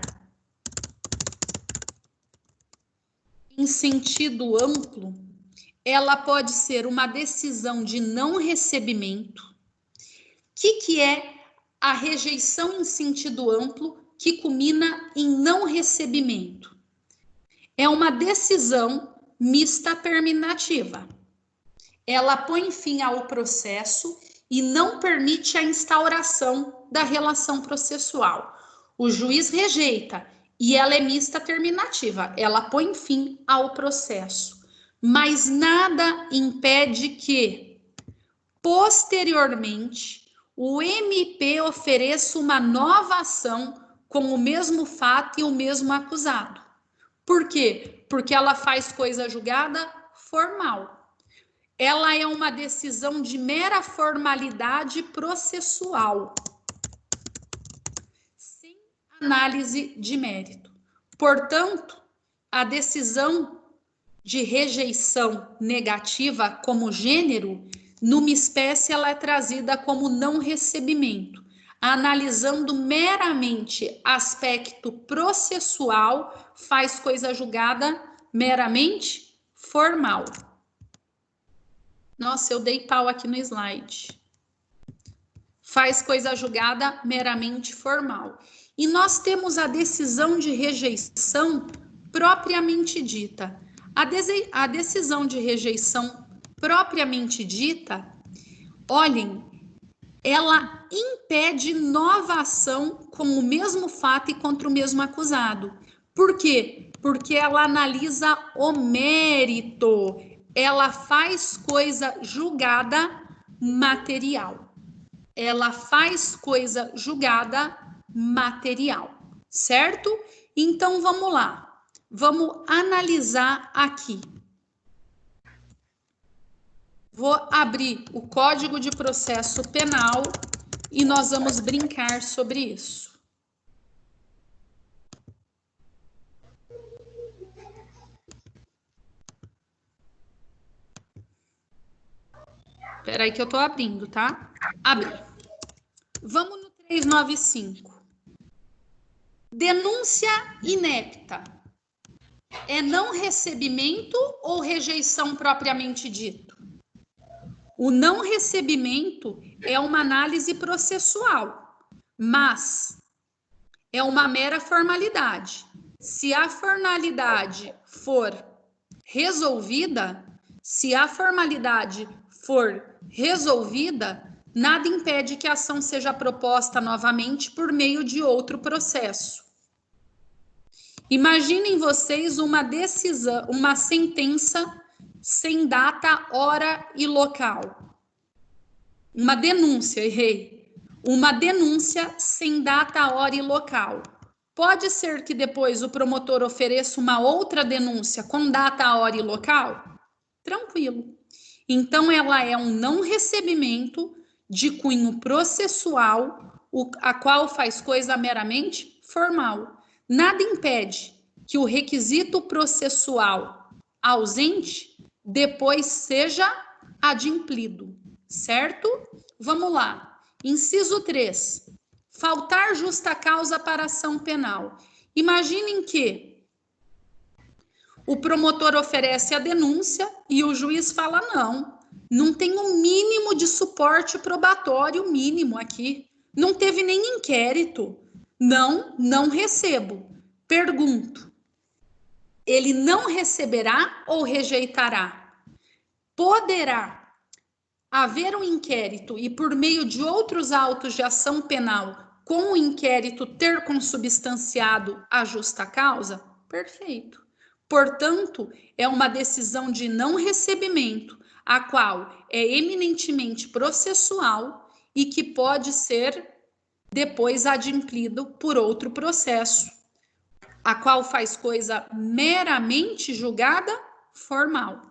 em sentido amplo, ela pode ser uma decisão de não recebimento. O que é a rejeição em sentido amplo que culmina em não recebimento? É uma decisão mista terminativa. Ela põe fim ao processo e não permite a instauração da relação processual. O juiz rejeita e ela é mista terminativa. Ela põe fim ao processo. Mas nada impede que, posteriormente, o MP ofereça uma nova ação com o mesmo fato e o mesmo acusado. Por quê? Porque ela faz coisa julgada formal. Ela é uma decisão de mera formalidade processual, sem análise de mérito. Portanto, a decisão de rejeição negativa como gênero, numa espécie, ela é trazida como não recebimento, analisando meramente aspecto processual, faz coisa julgada meramente formal. Nossa, eu dei pau aqui no slide. Faz coisa julgada meramente formal. E nós temos a decisão de rejeição propriamente dita. A decisão de rejeição propriamente dita, olhem, ela impede nova ação com o mesmo fato e contra o mesmo acusado. Por quê? Porque ela analisa o mérito. Ela faz coisa julgada material. Ela faz coisa julgada material, certo? Então, vamos lá. Vamos analisar aqui. Vou abrir o Código de Processo Penal e nós vamos brincar sobre isso. Espera aí que eu tô abrindo, tá? Abri. Vamos no 395. Denúncia inepta. É não recebimento ou rejeição propriamente dito? O não recebimento é uma análise processual, mas é uma mera formalidade. Se a formalidade for resolvida, nada impede que a ação seja proposta novamente por meio de outro processo. Imaginem vocês uma decisão, uma sentença sem data, hora e local. Uma denúncia, errei. Uma denúncia sem data, hora e local. Pode ser que depois o promotor ofereça uma outra denúncia com data, hora e local? Tranquilo. Então, ela é um não recebimento de cunho processual, a qual faz coisa meramente formal. Nada impede que o requisito processual ausente depois seja adimplido, certo? Vamos lá. Inciso 3. Faltar justa causa para ação penal. Imaginem que o promotor oferece a denúncia e o juiz fala não tem um mínimo de suporte probatório mínimo aqui. Não teve nem inquérito. Não recebo. Pergunto. Ele não receberá ou rejeitará? Poderá haver um inquérito e, por meio de outros autos de ação penal, com o inquérito ter consubstanciado a justa causa? Perfeito. Portanto, é uma decisão de não recebimento, a qual é eminentemente processual e que pode ser depois adimplido por outro processo, a qual faz coisa meramente julgada formal.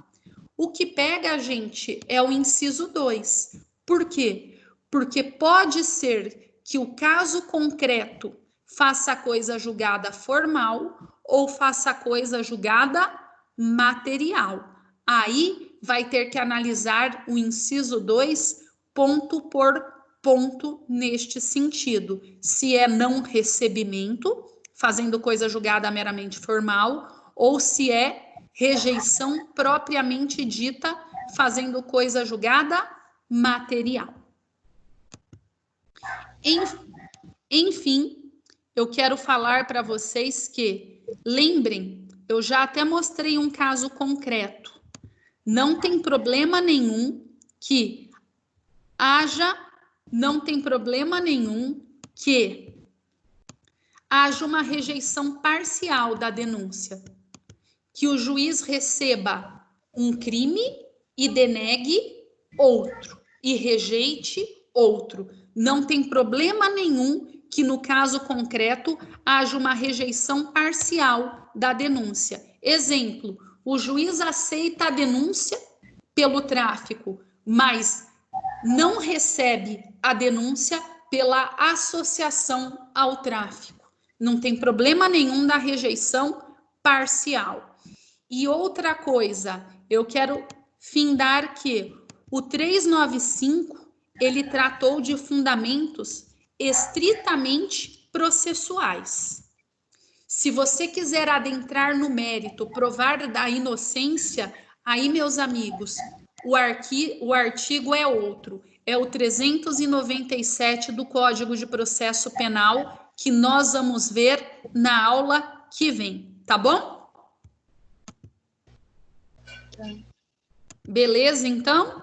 O que pega a gente é o inciso 2. Por quê? Porque pode ser que o caso concreto faça coisa julgada formal ou faça coisa julgada material. Aí vai ter que analisar o inciso 2 ponto por ponto neste sentido. Se é não recebimento, fazendo coisa julgada meramente formal, ou se é rejeição propriamente dita, fazendo coisa julgada material. Enfim, eu quero falar para vocês que, lembrem, eu já até mostrei um caso concreto. Não tem problema nenhum que haja uma rejeição parcial da denúncia, que o juiz receba um crime e denegue outro, e rejeite outro. Não tem problema nenhum que, no caso concreto, haja uma rejeição parcial da denúncia. Exemplo, o juiz aceita a denúncia pelo tráfico, mas não recebe a denúncia pela associação ao tráfico. Não tem problema nenhum da rejeição parcial. E outra coisa, eu quero findar que o 395, ele tratou de fundamentos estritamente processuais. Se você quiser adentrar no mérito, provar da inocência, aí, meus amigos, o artigo é outro, é o 397 do Código de Processo Penal, que nós vamos ver na aula que vem, tá bom? Beleza, então?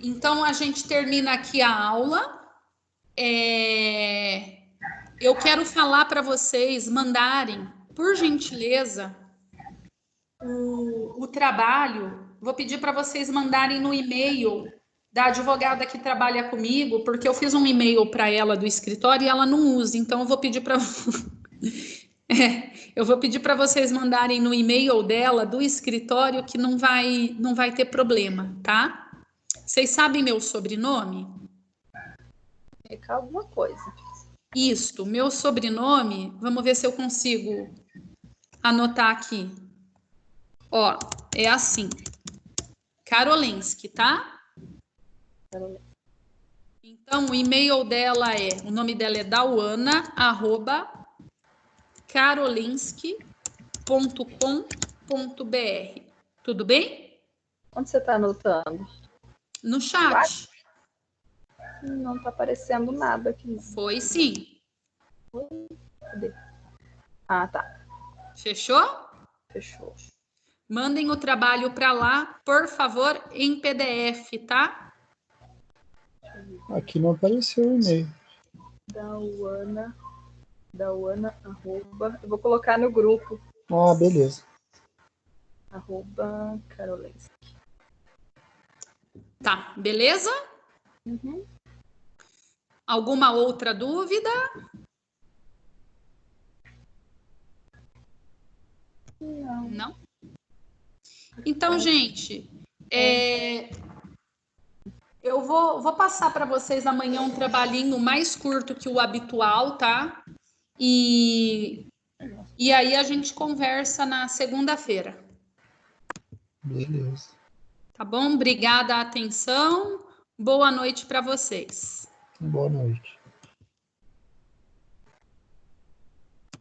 Então, a gente termina aqui a aula. Eu quero falar para vocês mandarem, por gentileza, o trabalho. Vou pedir para vocês mandarem no e-mail da advogada que trabalha comigo, porque eu fiz um e-mail para ela do escritório e ela não usa, então eu vou pedir para eu vou pedir para vocês mandarem no e-mail dela do escritório, que não vai ter problema, tá? Vocês sabem meu sobrenome? Alguma coisa. Isto, meu sobrenome, vamos ver se eu consigo anotar aqui. Ó, é assim, Karolensky, tá? Então, o e-mail dela o nome dela é dauana@karolensky.com.br. Tudo bem? Onde você está anotando? No chat. Não está aparecendo nada aqui. Foi sim. Cadê? Ah, tá. Fechou? Fechou. Mandem o trabalho para lá, por favor, em PDF, tá? Aqui não apareceu o e-mail. Dauana, eu vou colocar no grupo. Ah, beleza. @Karolensky. Tá, beleza? Uhum. Alguma outra dúvida? Não? Então, gente, eu vou passar para vocês amanhã um trabalhinho mais curto que o habitual, tá? E aí a gente conversa na segunda-feira. Beleza. Tá bom? Obrigada a atenção. Boa noite para vocês. Boa noite.